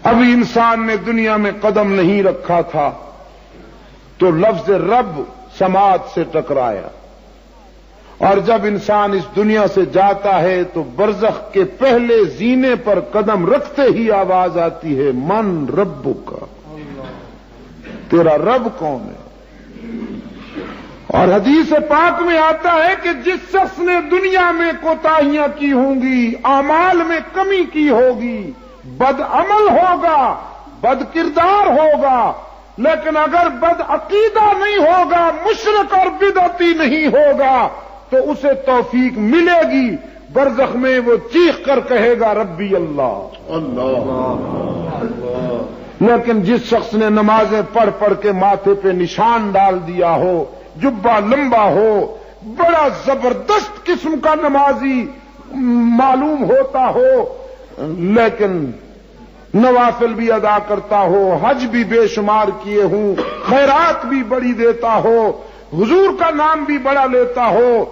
ابھی انسان نے دنیا میں قدم نہیں رکھا تھا تو لفظ رب سماعت سے ٹکرایا اور جب انسان اس دنیا سے جاتا ہے تو برزخ کے پہلے زینے پر قدم رکھتے ہی آواز آتی ہے من ربک تیرا رب کون ہے اور حدیث پاک میں آتا ہے کہ جس شخص نے دنیا میں کوتاہیاں کی ہوں گی اعمال میں کمی کی ہوگی بد عمل ہوگا بد کردار ہوگا لیکن اگر بد عقیدہ نہیں ہوگا مشرک اور بدعتی نہیں ہوگا تو اسے توفیق ملے گی برزخ میں وہ چیخ کر کہے گا ربی اللہ لیکن جس شخص نے نمازیں پڑھ پڑھ کے ماتھے پہ نشان ڈال دیا ہو جبہ لمبا ہو بڑا زبردست قسم کا نمازی معلوم ہوتا ہو لیکن نوافل بھی ادا کرتا ہو حج بھی بے شمار کیے ہوں خیرات بھی بڑی دیتا ہو حضور کا نام بھی بڑا لیتا ہو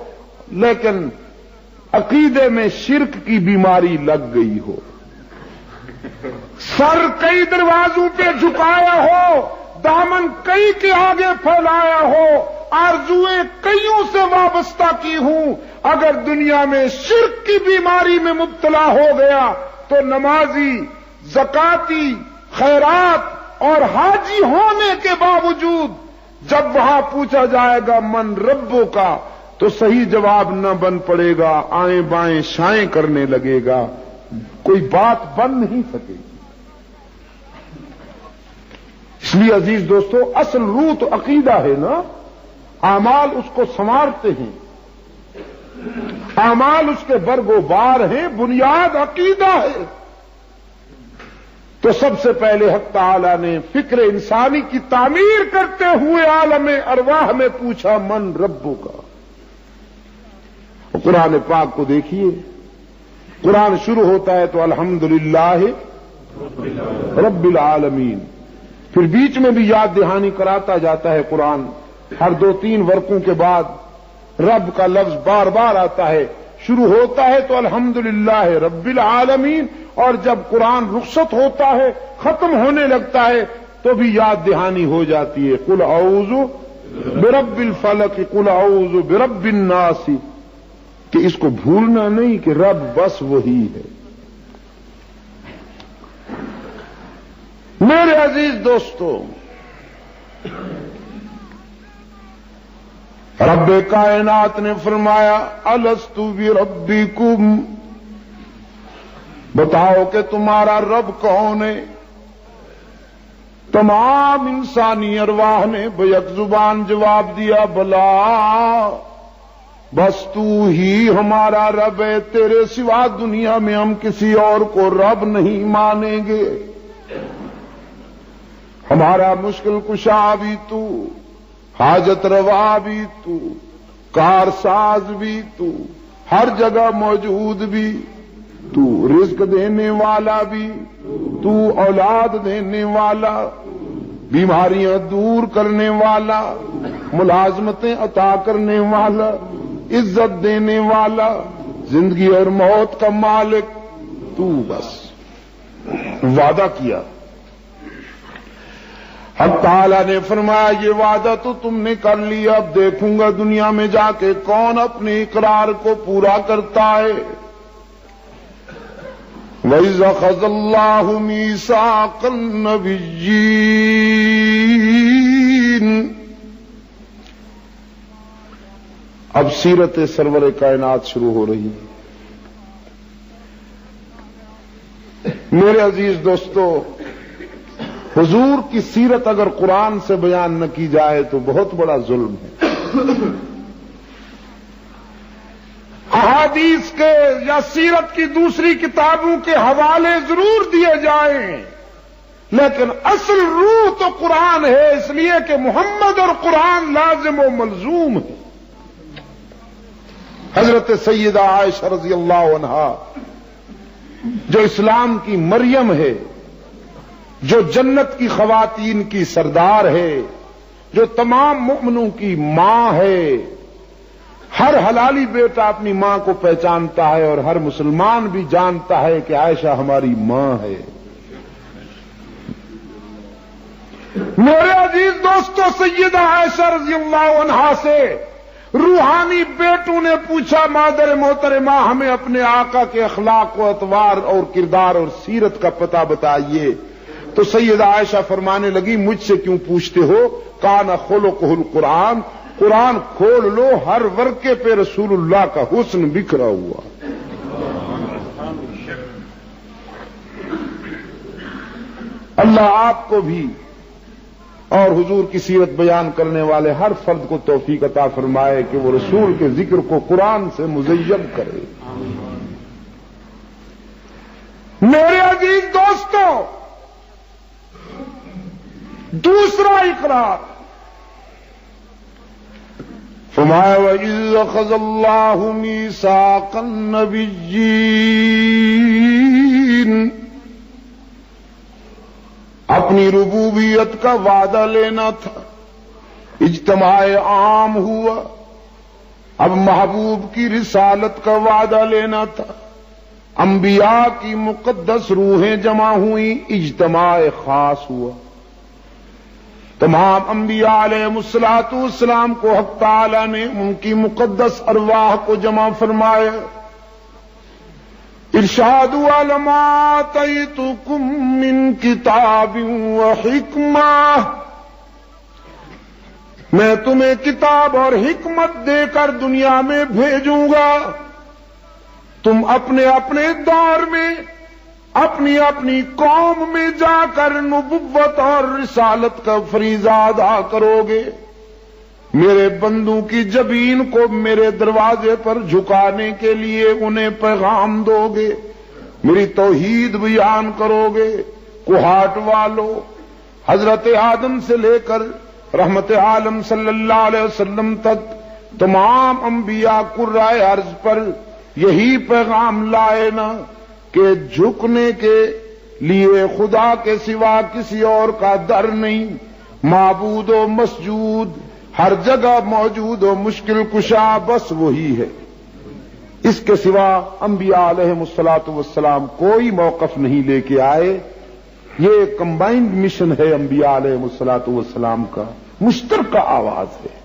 لیکن عقیدے میں شرک کی بیماری لگ گئی ہو سر کئی دروازوں پہ جھکایا ہو دامن کئی کے آگے پھیلایا ہو آرزویں کئیوں سے وابستہ کی ہوں اگر دنیا میں شرک کی بیماری میں مبتلا ہو گیا تو نمازی زکاتی خیرات اور حاجی ہونے کے باوجود جب وہاں پوچھا جائے گا من ربو کا تو صحیح جواب نہ بن پڑے گا آئیں بائیں شائیں کرنے لگے گا کوئی بات بن نہیں سکے گی اس لیے عزیز دوستو اصل روح تو عقیدہ ہے نا اعمال اس کو سنوارتے ہیں اعمال اس کے برگ و بار ہیں بنیاد عقیدہ ہے تو سب سے پہلے حق تعالی نے فکر انسانی کی تعمیر کرتے ہوئے عالم ارواح میں پوچھا من ربو کا قرآن پاک کو دیکھیے قرآن شروع ہوتا ہے تو الحمدللہ رب العالمین. پھر بیچ میں بھی یاد دہانی کراتا جاتا ہے قرآن. ہر 2-3 ورقوں کے بعد رب کا لفظ بار بار آتا ہے. شروع ہوتا ہے تو الحمدللہ رب العالمین، اور جب قرآن رخصت ہوتا ہے، ختم ہونے لگتا ہے، تو بھی یاد دہانی ہو جاتی ہے. قل اعوذ برب الفلق، قل اعوذ برب الناس، کہ اس کو بھولنا نہیں کہ رب بس وہی ہے. میرے عزیز دوستو، رب کائنات نے فرمایا الستو بربکم، بتاؤ کہ تمہارا رب کون ہے؟ تمام انسانی ارواح نے بیک زبان جواب دیا بلا، بس تو ہی ہمارا رب ہے، تیرے سوا دنیا میں ہم کسی اور کو رب نہیں مانیں گے. ہمارا مشکل کشا بھی تو، حاجت روا بھی تو، کار ساز بھی تو، ہر جگہ موجود بھی تو، رزق دینے والا بھی تو، اولاد دینے والا، بیماریاں دور کرنے والا، ملازمتیں عطا کرنے والا، عزت دینے والا، زندگی اور موت کا مالک تو بس. وعدہ کیا. حق تعالیٰ نے فرمایا یہ وعدہ تو تم نے کر لیا، اب دیکھوں گا دنیا میں جا کے کون اپنے اقرار کو پورا کرتا ہے. وَإِذْ أَخَذَ اللَّهُ مِيثَاقَ النَّبِيِّينَ. اب سیرت سرور کائنات شروع ہو رہی ہے. میرے عزیز دوستو، حضور کی سیرت اگر قرآن سے بیان نہ کی جائے تو بہت بڑا ظلم ہے. احادیث کے یا سیرت کی دوسری کتابوں کے حوالے ضرور دیے جائیں، لیکن اصل روح تو قرآن ہے، اس لیے کہ محمد اور قرآن لازم و ملزوم ہے. حضرت سیدہ عائشہ رضی اللہ عنہا جو اسلام کی مریم ہے، جو جنت کی خواتین کی سردار ہے، جو تمام مومنوں کی ماں ہے، ہر حلالی بیٹا اپنی ماں کو پہچانتا ہے اور ہر مسلمان بھی جانتا ہے کہ عائشہ ہماری ماں ہے. میرے عزیز دوستو، سیدہ عائشہ رضی اللہ عنہا سے روحانی بیٹوں نے پوچھا مادر محترمہ ہمیں اپنے آقا کے اخلاق و اطوار اور کردار اور سیرت کا پتہ بتائیے. تو سیدہ عائشہ فرمانے لگی مجھ سے کیوں پوچھتے ہو، کان خلقہ القرآن، قرآن کھول لو، ہر ورقے پہ رسول اللہ کا حسن بکھرا ہوا. اللہ آپ کو بھی اور حضور کی سیرت بیان کرنے والے ہر فرد کو توفیق عطا فرمائے کہ وہ رسول کے ذکر کو قرآن سے مزین کرے. میرے عزیز دوستو، دوسرا اقرار فرمایا وَإِذْ أَخَذَ اللَّهُ مِيثَاقَ النَّبِيِّينَ. اپنی ربوبیت کا وعدہ لینا تھا، اجتماع عام ہوا. اب محبوب کی رسالت کا وعدہ لینا تھا، انبیاء کی مقدس روحیں جمع ہوئیں، اجتماع خاص ہوا. تمام انبیاء علیہ الصلوۃ والسلام کو حق تعالی نے ان کی مقدس ارواح کو جمع فرمایا. ارشاد وَلَمَا آتَيْتُكُم مِّن کِتَابٍ وَحِکْمَةٍ، میں تمہیں کتاب اور حکمت دے کر دنیا میں بھیجوں گا. تم اپنے اپنے دور میں اپنی اپنی قوم میں جا کر نبوت اور رسالت کا فریضہ ادا کرو گے. میرے بندوں کی جبین کو میرے دروازے پر جھکانے کے لیے انہیں پیغام دو گے، میری توحید بیان کرو گے. کوہاٹ والو، حضرت آدم سے لے کر رحمت عالم صلی اللہ علیہ وسلم تک تمام انبیاء قرائے ارض پر یہی پیغام لائے نا کہ جھکنے کے لیے خدا کے سوا کسی اور کا در نہیں، معبود و مسجود ہر جگہ موجود و مشکل کشا بس وہی ہے، اس کے سوا انبیاء علیہم الصلوۃ والسلام کوئی موقف نہیں لے کے آئے۔ یہ کمبائنڈ مشن ہے انبیاء علیہم الصلوۃ والسلام کا، مشترکہ آواز ہے۔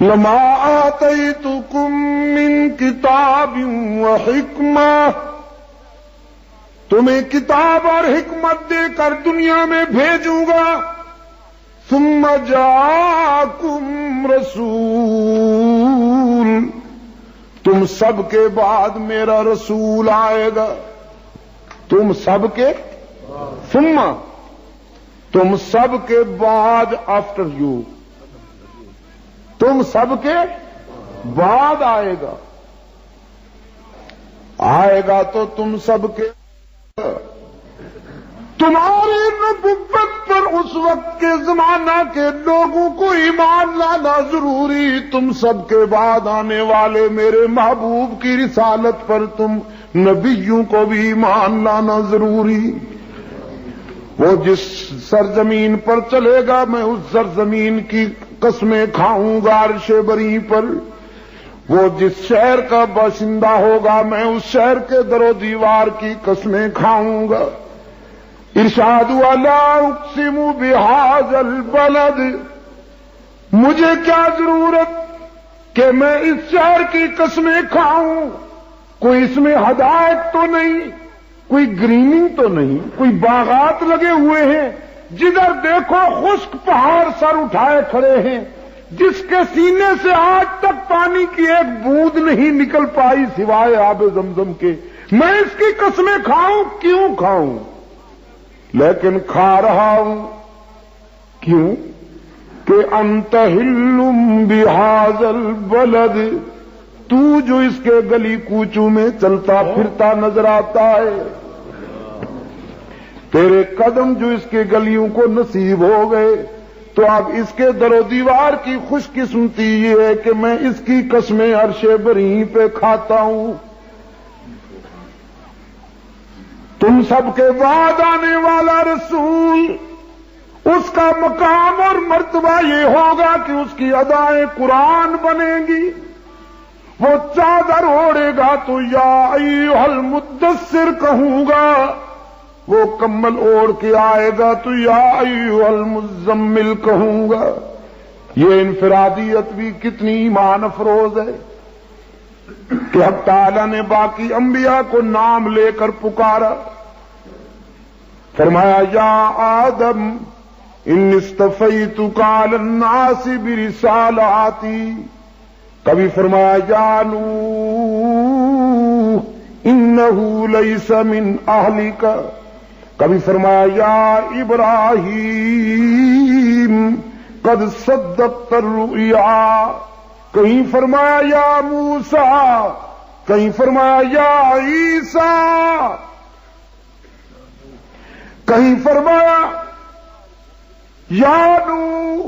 لما آتیتکم من کتاب و حکمہ، تمہیں کتاب اور حکمت دے کر دنیا میں بھیجوں گا، ثم جاءکم رسول، تم سب کے بعد میرا رسول آئے گا، تم سب کے ثم، تم سب کے بعد، آفٹر یو، تم سب کے بعد آئے گا، آئے گا تو تم سب کے، تمہاری نبوت پر اس وقت کے زمانہ کے لوگوں کو ایمان لانا ضروری، تم سب کے بعد آنے والے میرے محبوب کی رسالت پر تم نبیوں کو بھی ایمان لانا ضروری۔ وہ جس سرزمین پر چلے گا میں اس سرزمین کی قسمیں کھاؤں گا عرش بری پر، وہ جس شہر کا باشندہ ہوگا میں اس شہر کے در و دیوار کی قسمیں کھاؤں گا۔ ارشاد لا اقسم بہذا البلد، مجھے کیا ضرورت کہ میں اس شہر کی قسمیں کھاؤں، کوئی اس میں ہدایت تو نہیں، کوئی گریننگ تو نہیں، کوئی باغات لگے ہوئے ہیں، جدھر دیکھو خشک پہاڑ سر اٹھائے کھڑے ہیں، جس کے سینے سے آج تک پانی کی ایک بوند نہیں نکل پائی سوائے آب زمزم کے، میں اس کی قسمیں کھاؤں، کیوں کھاؤں؟ لیکن کھا رہا ہوں، کیوں؟ کہ انت حل بہذا البلد، تو جو اس کے گلی کوچوں میں چلتا پھرتا نظر آتا ہے، تیرے قدم جو اس کے گلیوں کو نصیب ہو گئے، تو اب اس کے در و دیوار کی خوش قسمتی یہ ہے کہ میں اس کی قسمیں عرش بری پہ کھاتا ہوں۔ تم سب کے بعد آنے والا رسول، اس کا مقام اور مرتبہ یہ ہوگا کہ اس کی ادائیں قرآن بنیں گی۔ وہ چادر اوڑھے گا تو یا ایھا المدثر کہوں گا، وہ کمبل اوڑھ کے آئے گا تو یا ایھا المزمل کہوں گا۔ یہ انفرادیت بھی کتنی ایمان افروز ہے کہ حق تعالیٰ نے باقی انبیاء کو نام لے کر پکارا، فرمایا یا آدم انی اصطفیتک علی الناس برسالاتی، کبھی فرمایا یا نوح انہ لیس من اہلک، کبھی فرمایا یا ابراہیم قد صدقت الرؤیا، کہیں فرمایا یا موسیٰ، کہیں فرمایا یا عیسیٰ، کہیں فرمایا یا نوح۔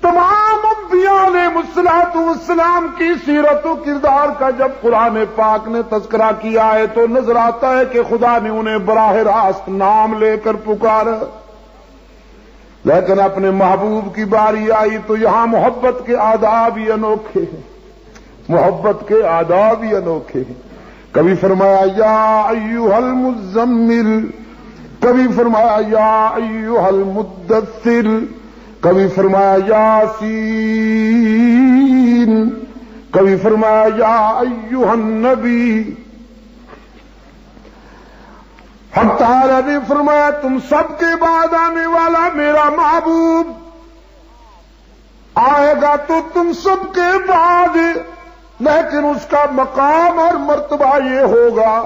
تمام انبیاء علیہ السلام کی سیرت و کردار کا جب قرآن پاک نے تذکرہ کیا ہے تو نظر آتا ہے کہ خدا نے انہیں براہ راست نام لے کر پکارا، لیکن اپنے محبوب کی باری آئی تو یہاں محبت کے آداب ہی انوکھے ہیں، محبت کے آداب ہی انوکھے ہیں۔ کبھی فرمایا یا ایھا المزمل، کبھی فرمایا یا ایھا المدثر، کبھی فرمایا یاسین، کبھی فرمایا یا ایھا النبی۔ حق تعالیٰ نے فرمایا تم سب کے بعد آنے والا میرا محبوب آئے گا تو تم سب کے بعد، لیکن اس کا مقام اور مرتبہ یہ ہوگا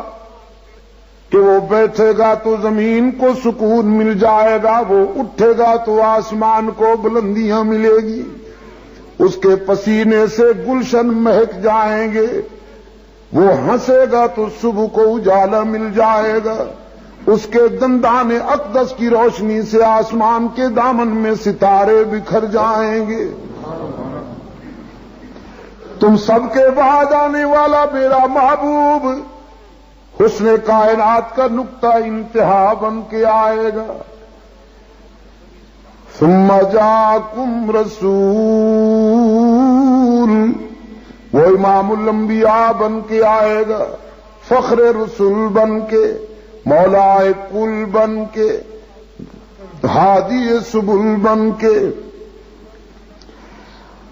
کہ وہ بیٹھے گا تو زمین کو سکون مل جائے گا، وہ اٹھے گا تو آسمان کو بلندیاں ملے گی، اس کے پسینے سے گلشن مہک جائیں گے، وہ ہنسے گا تو صبح کو اجالا مل جائے گا، اس کے دندان اقدس کی روشنی سے آسمان کے دامن میں ستارے بکھر جائیں گے۔ تم سب کے بعد آنے والا میرا محبوب حسن کائنات کا نقطہ انتہا بن کے آئے گا. ثم جاءکم رسول، وہ امام الانبیاء بن کے آئے گا، فخر رسول بن کے، مولا کل بن کے، ہادی سبل بن کے،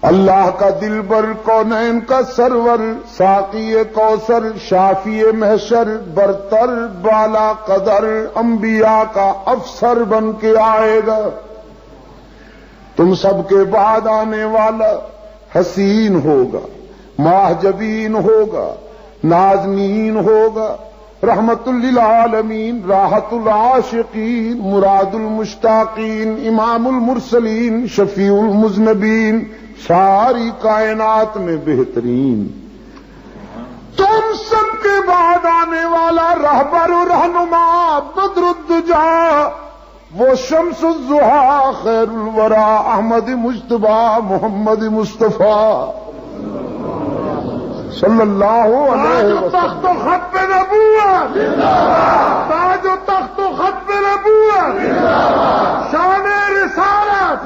اللہ کا دلبر، کونین کا سرور، ساقی کوثر، شافی محشر، برتر بالا قدر، انبیاء کا افسر بن کے آئے گا. تم سب کے بعد آنے والا حسین ہوگا، ماہجبین ہوگا، نازنین ہوگا، رحمت للعالمین، راحت العاشقین، مراد المشتاقین، امام المرسلین، شفیع المذنبین، ساری کائنات میں بہترین. تم سب کے بعد آنے والا رہبر و رہنما، بدر الدجا، وہ شمس الضحیٰ، خیر الورا، احمد مجتبیٰ، محمد مصطفیٰ صلی اللہ علیہ وسلم. تخت و خط پہ نبوت، تاج و تخت و خط پہ نبوت، شان رسالت،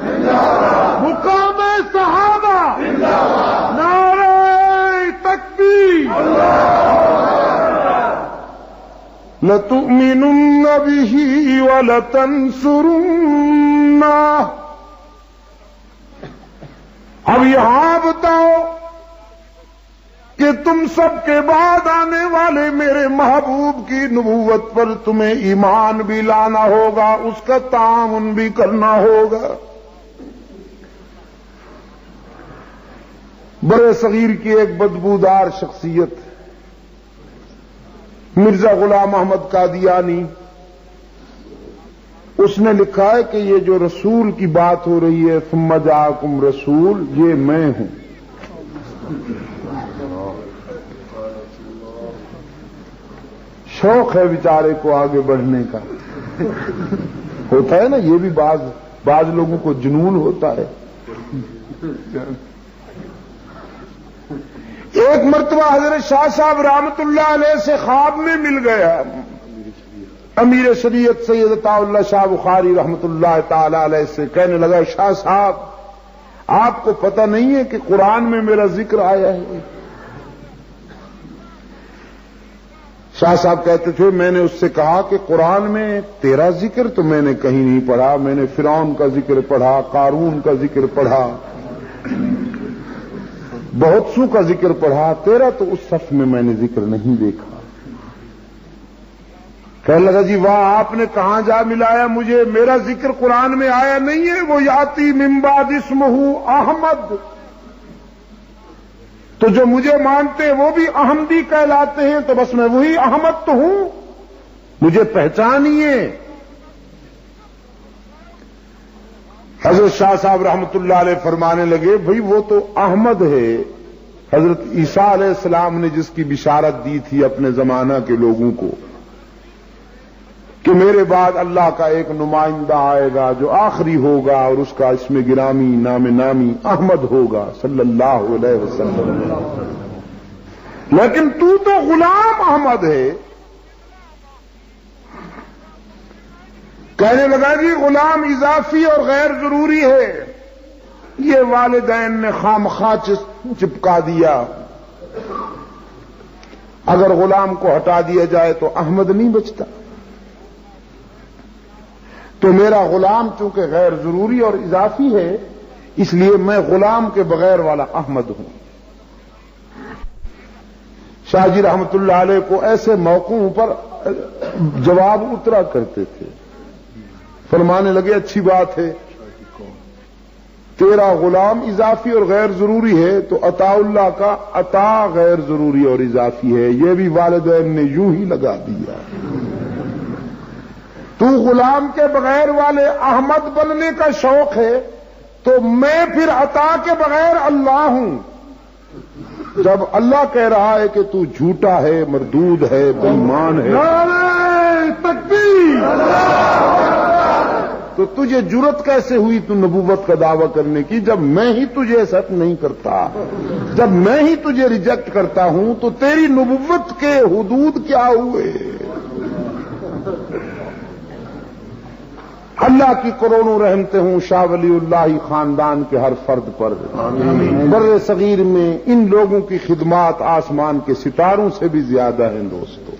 مقام صحابہ، نعرہ تکبیر. لَتُؤْمِنُنَّ بِهِ وَلَتَنْصُرُنَّهُ. اب یہاں بتاؤ کہ تم سب کے بعد آنے والے میرے محبوب کی نبوت پر تمہیں ایمان بھی لانا ہوگا، اس کا تعاون بھی کرنا ہوگا. برے صغیر کی ایک بدبودار شخصیت مرزا غلام احمد قادیانی، اس نے لکھا ہے کہ یہ جو رسول کی بات ہو رہی ہے، ثم جاءکم رسول، یہ میں ہوں. شوق ہے بیچارے کو آگے بڑھنے کا، ہوتا ہے نا، یہ بھی بعض لوگوں کو جنون ہوتا ہے. ایک مرتبہ حضرت شاہ صاحب رحمت اللہ علیہ سے خواب میں مل گیا امیر شریعت سید عطا اللہ شاہ بخاری رحمت اللہ تعالی علیہ سے. کہنے لگا شاہ صاحب آپ کو پتہ نہیں ہے کہ قرآن میں میرا ذکر آیا ہے؟ شاہ صاحب کہتے تھے میں نے اس سے کہا کہ قرآن میں تیرا ذکر تو میں نے کہیں نہیں پڑھا، میں نے فرعون کا ذکر پڑھا، قارون کا ذکر پڑھا، بہت سو کا ذکر پڑھا، تیرا تو اس صف میں نے ذکر نہیں دیکھا. کہنے لگا جی واہ، آپ نے کہاں جا ملایا مجھے، میرا ذکر قرآن میں آیا نہیں ہے. وہ یاتی من بعد اسمہ احمد، تو جو مجھے مانتے ہیں وہ بھی احمدی کہلاتے ہیں، تو بس میں وہی احمد تو ہوں، مجھے پہچانیے. حضرت شاہ صاحب رحمت اللہ علیہ فرمانے لگے بھئی وہ تو احمد ہے، حضرت عیسیٰ علیہ السلام نے جس کی بشارت دی تھی اپنے زمانہ کے لوگوں کو کہ میرے بعد اللہ کا ایک نمائندہ آئے گا جو آخری ہوگا اور اس کا اسم گرامی نامی احمد ہوگا صلی اللہ علیہ وسلم. لیکن تو غلام احمد ہے. کہنے لگا جی غلام اضافی اور غیر ضروری ہے، یہ والدین نے خامخواہ چپکا دیا. اگر غلام کو ہٹا دیا جائے تو احمد نہیں بچتا، تو میرا غلام چونکہ غیر ضروری اور اضافی ہے اس لیے میں غلام کے بغیر والا احمد ہوں. شاہ جی رحمت اللہ علیہ کو ایسے موقعوں پر جواب اترا کرتے تھے. فرمانے لگے اچھی بات ہے، تیرا غلام اضافی اور غیر ضروری ہے تو عطا اللہ کا عطا غیر ضروری اور اضافی ہے، یہ بھی والدین نے یوں ہی لگا دیا. تو غلام کے بغیر والے احمد بننے کا شوق ہے تو میں پھر عطا کے بغیر اللہ ہوں. جب اللہ کہہ رہا ہے کہ تو جھوٹا ہے، مردود ہے، بےایمان ہے، نعرہ تکبیر، تو تجھے جرت کیسے ہوئی تو نبوت کا دعویٰ کرنے کی، جب میں ہی تجھے ایکسپٹ نہیں کرتا، جب میں ہی تجھے ریجیکٹ کرتا ہوں تو تیری نبوت کے حدود کیا ہوئے؟ اللہ کی کروڑوں رحمتیں ہوں شاہ ولی اللہ خاندان کے ہر فرد پر۔ بر صغیر میں ان لوگوں کی خدمات آسمان کے ستاروں سے بھی زیادہ ہیں دوستو۔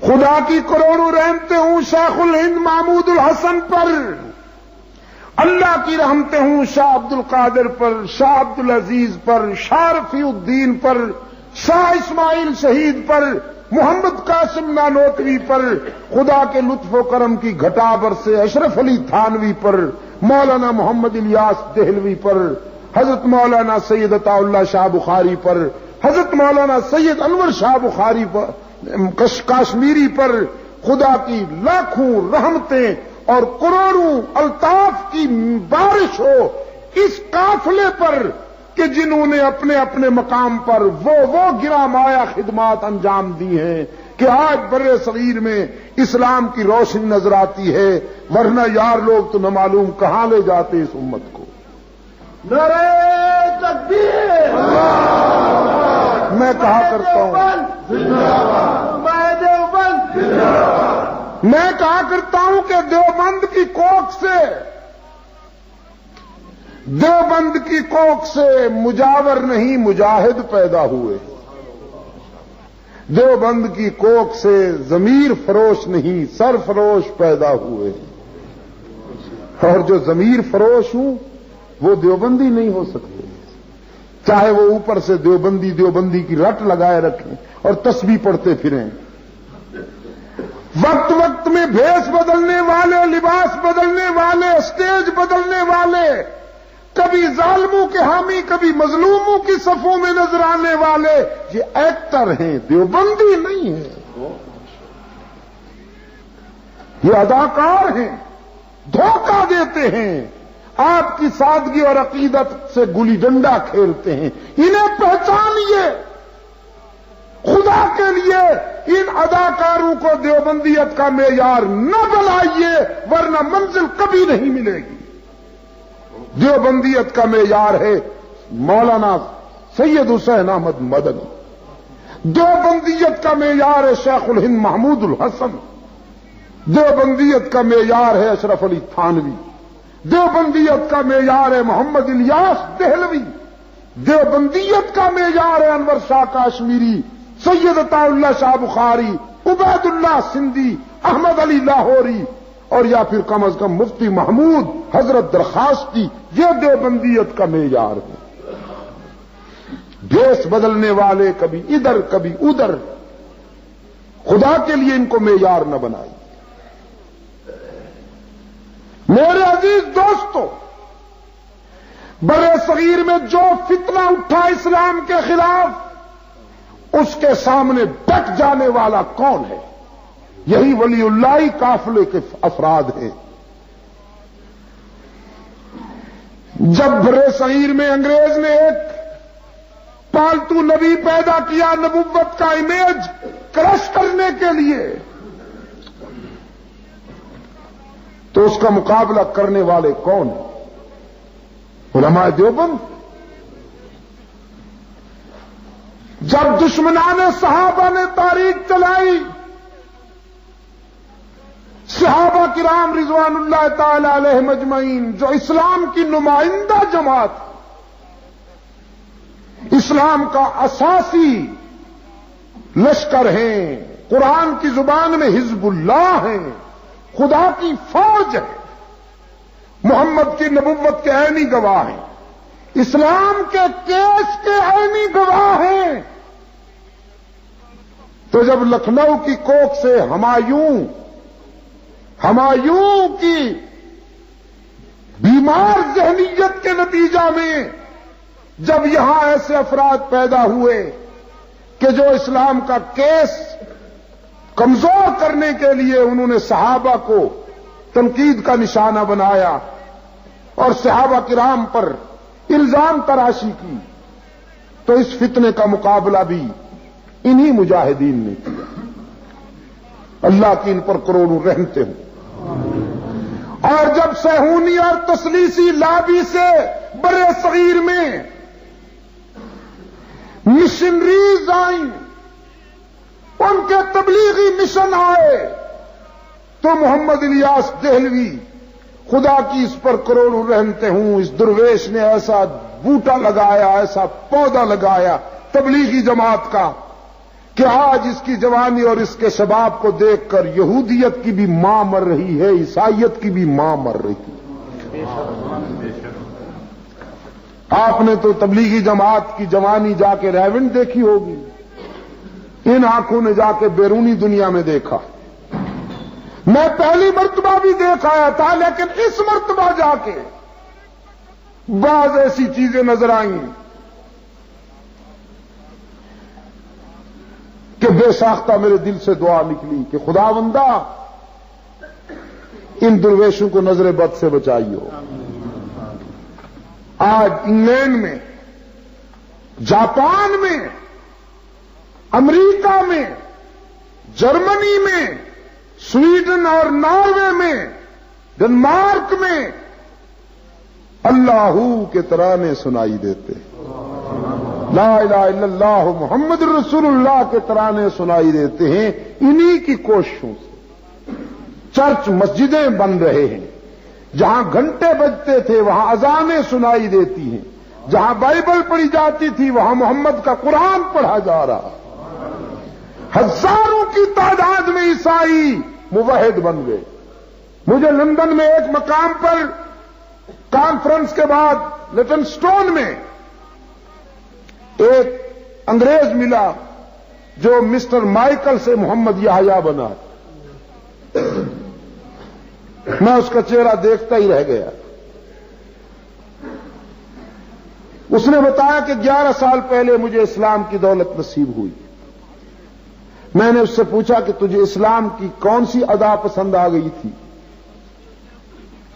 خدا کی کروڑوں رحمتیں ہوں شیخ الہند محمود الحسن پر، اللہ کی رحمتیں ہوں شاہ عبد القادر پر، شاہ عبد العزیز پر، شاہ رفیع الدین پر، شاہ اسماعیل شہید پر، محمد قاسم نانوتوی پر، خدا کے لطف و کرم کی گھٹا برسے اشرف علی تھانوی پر، مولانا محمد الیاس دہلوی پر، حضرت مولانا سید عطا اللہ شاہ بخاری پر، حضرت مولانا سید انور شاہ بخاری پر، کشمیری پر خدا کی لاکھوں رحمتیں اور کروڑوں الطاف کی بارش ہو اس قافلے پر کہ جنہوں نے اپنے اپنے مقام پر وہ گراں مایا خدمات انجام دی ہیں کہ آج بر صغیر میں اسلام کی روشنی نظر آتی ہے، ورنہ یار لوگ تو نہ معلوم کہاں لے جاتے اس امت کو۔ نعرہ تکبیر! میں کہا کرتا ہوں میں کہا کرتا ہوں کہ دیوبند کی کوکھ سے مجاور نہیں مجاہد پیدا ہوئے، دیوبند کی کوکھ سے ضمیر فروش نہیں سرفروش پیدا ہوئے، اور جو ضمیر فروش ہوں وہ دیوبندی نہیں ہو سکتے، چاہے وہ اوپر سے دیوبندی کی رٹ لگائے رکھیں اور تسبیح پڑھتے پھریں۔ وقت وقت میں بھیس بدلنے والے، لباس بدلنے والے، اسٹیج بدلنے والے، کبھی ظالموں کے حامی کبھی مظلوموں کی صفوں میں نظر آنے والے، یہ ایکٹر ہیں، دیوبندی نہیں ہیں، یہ اداکار ہیں، دھوکہ دیتے ہیں، آپ کی سادگی اور عقیدت سے گلی ڈنڈا کھیلتے ہیں، انہیں پہچانیے، خدا کے لیے ان اداکاروں کو دیوبندیت کا معیار نہ بنائیے ورنہ منزل کبھی نہیں ملے گی۔ دیوبندیت کا معیار ہے مولانا سید حسین احمد مدنی، دیوبندیت کا معیار ہے شیخ الہند محمود الحسن، دیوبندیت کا معیار ہے اشرف علی تھانوی، دیوبندیت کا معیار ہے محمد الیاس دہلوی، دیوبندیت کا معیار ہے انور شاہ کاشمیری، سید عطا اللہ شاہ بخاری، عبید اللہ سندھی، احمد علی لاہوری، اور یا پھر کم از کم مفتی محمود حضرت درخواستی، یہ دیوبندیت کا معیار ہے۔ بھیس بدلنے والے کبھی ادھر کبھی ادھر، خدا کے لیے ان کو معیار نہ بنائیے۔ میرے عزیز دوستو، برے صغیر میں جو فتنہ اٹھا اسلام کے خلاف، اس کے سامنے ڈٹ جانے والا کون ہے؟ یہی ولی اللہ قافلے کے افراد ہیں۔ جب برے صغیر میں انگریز نے ایک پالتو نبی پیدا کیا نبوت کا امیج کرش کرنے کے لیے، تو اس کا مقابلہ کرنے والے کون ہیں؟ علماء دیوبند۔ جب دشمنان صحابہ نے تاریخ چلائی، صحابہ کرام رضوان اللہ تعالی علیہم اجمعین جو اسلام کی نمائندہ جماعت، اسلام کا اساسی لشکر ہیں، قرآن کی زبان میں حزب اللہ ہیں، خدا کی فوج ہے، محمد کی نبوت کے عینی گواہ ہیں، اسلام کے کیس کے عینی گواہ ہیں، تو جب لکھنؤ کی کوکھ سے ہمایوں کی بیمار ذہنیت کے نتیجہ میں جب یہاں ایسے افراد پیدا ہوئے کہ جو اسلام کا کیس کمزور کرنے کے لیے انہوں نے صحابہ کو تنقید کا نشانہ بنایا اور صحابہ کرام پر الزام تراشی کی، تو اس فتنے کا مقابلہ بھی انہی مجاہدین نے کیا۔ اللہ کی ان پر کروڑوں رحمتیں ہوں۔ اور جب صہیونی اور تثلیثی لابی سے برے صغیر میں مشنریز آئیں، ان کے تبلیغی مشن آئے، تو محمد الیاس دہلوی، خدا کی اس پر کروڑوں رحمتیں ہوں، اس درویش نے ایسا بوٹا لگایا، ایسا پودا لگایا تبلیغی جماعت کا کہ آج اس کی جوانی اور اس کے شباب کو دیکھ کر یہودیت کی بھی ماں مر رہی ہے، عیسائیت کی بھی ماں مر رہی ہے۔ آپ نے تو تبلیغی جماعت کی جوانی جا کے ریونڈ دیکھی ہوگی، ان آنکھوں نے جا کے بیرونی دنیا میں دیکھا۔ میں پہلی مرتبہ بھی دیکھ آیا تھا، لیکن اس مرتبہ جا کے بعض ایسی چیزیں نظر آئیں کہ بے ساختہ میرے دل سے دعا نکلی کہ خداوندا ان درویشوں کو نظر بد سے بچائیو۔ آج انگلینڈ میں، جاپان میں، امریکہ میں، جرمنی میں، سویڈن اور ناروے میں، ڈنمارک میں اللہ کے ترانے سنائی دیتے، لا الہ الا اللہ محمد رسول اللہ کے ترانے سنائی دیتے ہیں۔ انہی کی کوششوں سے چرچ مسجدیں بن رہے ہیں، جہاں گھنٹے بجتے تھے وہاں اذانیں سنائی دیتی ہیں، جہاں بائبل پڑھی جاتی تھی وہاں محمد کا قرآن پڑھا جا رہا، ہزاروں کی تعداد میں عیسائی موحد بن گئے۔ مجھے لندن میں ایک مقام پر کانفرنس کے بعد لٹن سٹون میں ایک انگریز ملا جو مسٹر مائیکل سے محمد یحییٰ بنا، میں اس کا چہرہ دیکھتا ہی رہ گیا۔ اس نے بتایا کہ 11 سال پہلے مجھے اسلام کی دولت نصیب ہوئی۔ میں نے اس سے پوچھا کہ تجھے اسلام کی کون سی ادا پسند آ گئی تھی؟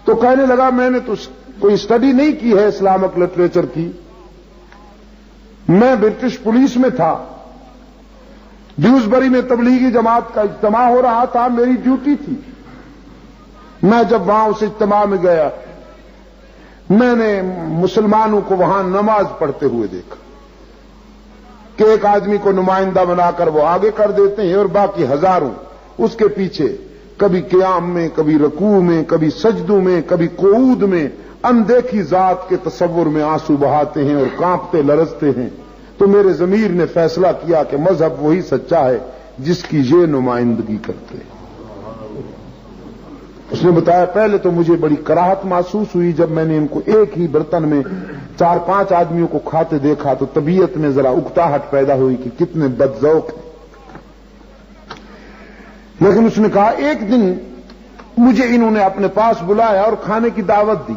تو کہنے لگا میں نے تو کوئی اسٹڈی نہیں کی ہے اسلامک لٹریچر کی، میں برٹش پولیس میں تھا، ڈیوزبری میں تبلیغی جماعت کا اجتماع ہو رہا تھا، میری ڈیوٹی تھی۔ میں جب وہاں اس اجتماع میں گیا، میں نے مسلمانوں کو وہاں نماز پڑھتے ہوئے دیکھا کہ ایک آدمی کو نمائندہ بنا کر وہ آگے کر دیتے ہیں اور باقی ہزاروں اس کے پیچھے، کبھی قیام میں، کبھی رکوع میں، کبھی سجدوں میں، کبھی قعود میں اندیکھی ذات کے تصور میں آنسو بہاتے ہیں اور کانپتے لرزتے ہیں۔ تو میرے ضمیر نے فیصلہ کیا کہ مذہب وہی سچا ہے جس کی یہ نمائندگی کرتے ہیں۔ اس نے بتایا پہلے تو مجھے بڑی کراہت محسوس ہوئی جب میں نے ان کو ایک ہی برتن میں 4-5 آدمیوں کو کھاتے دیکھا، تو طبیعت میں ذرا اکتاہٹ پیدا ہوئی کہ کتنے بدذوق ہیں۔ لیکن اس نے کہا ایک دن مجھے انہوں نے اپنے پاس بلایا اور کھانے کی دعوت دی،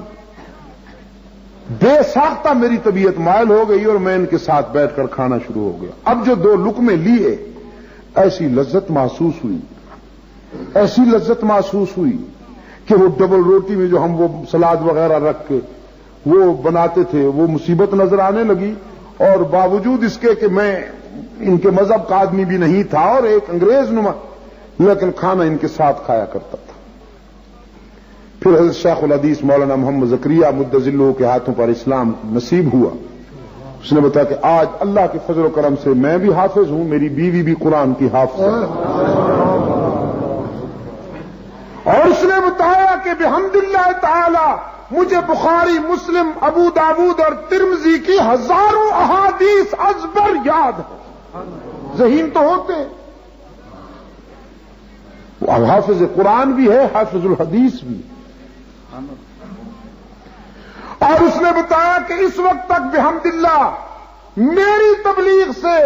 بے ساختہ میری طبیعت مائل ہو گئی اور میں ان کے ساتھ بیٹھ کر کھانا شروع ہو گیا۔ اب جو 2 لقمے لیے، ایسی لذت محسوس ہوئی، ایسی لذت محسوس ہوئی کہ وہ ڈبل روٹی میں جو ہم وہ سلاد وغیرہ رکھ کے وہ بناتے تھے وہ مصیبت نظر آنے لگی، اور باوجود اس کے کہ میں ان کے مذہب کا آدمی بھی نہیں تھا اور ایک انگریز نما، لیکن کھانا ان کے ساتھ کھایا کرتا تھا۔ پھر حضرت شیخ الحدیث مولانا محمد زکریا مدظلہ کے ہاتھوں پر اسلام نصیب ہوا۔ اس نے بتایا کہ آج اللہ کے فضل و کرم سے میں بھی حافظ ہوں، میری بیوی بھی قرآن کی حافظ ہے، اور اس نے بتایا کہ بحمد اللہ تعالی مجھے بخاری، مسلم، ابو داود اور ترمذی کی ہزاروں احادیث ازبر یاد ہے۔ ذہین تو ہوتے، وہ حافظ قرآن بھی ہے، حافظ الحدیث بھی۔ اور اس نے بتایا کہ اس وقت تک بحمد اللہ میری تبلیغ سے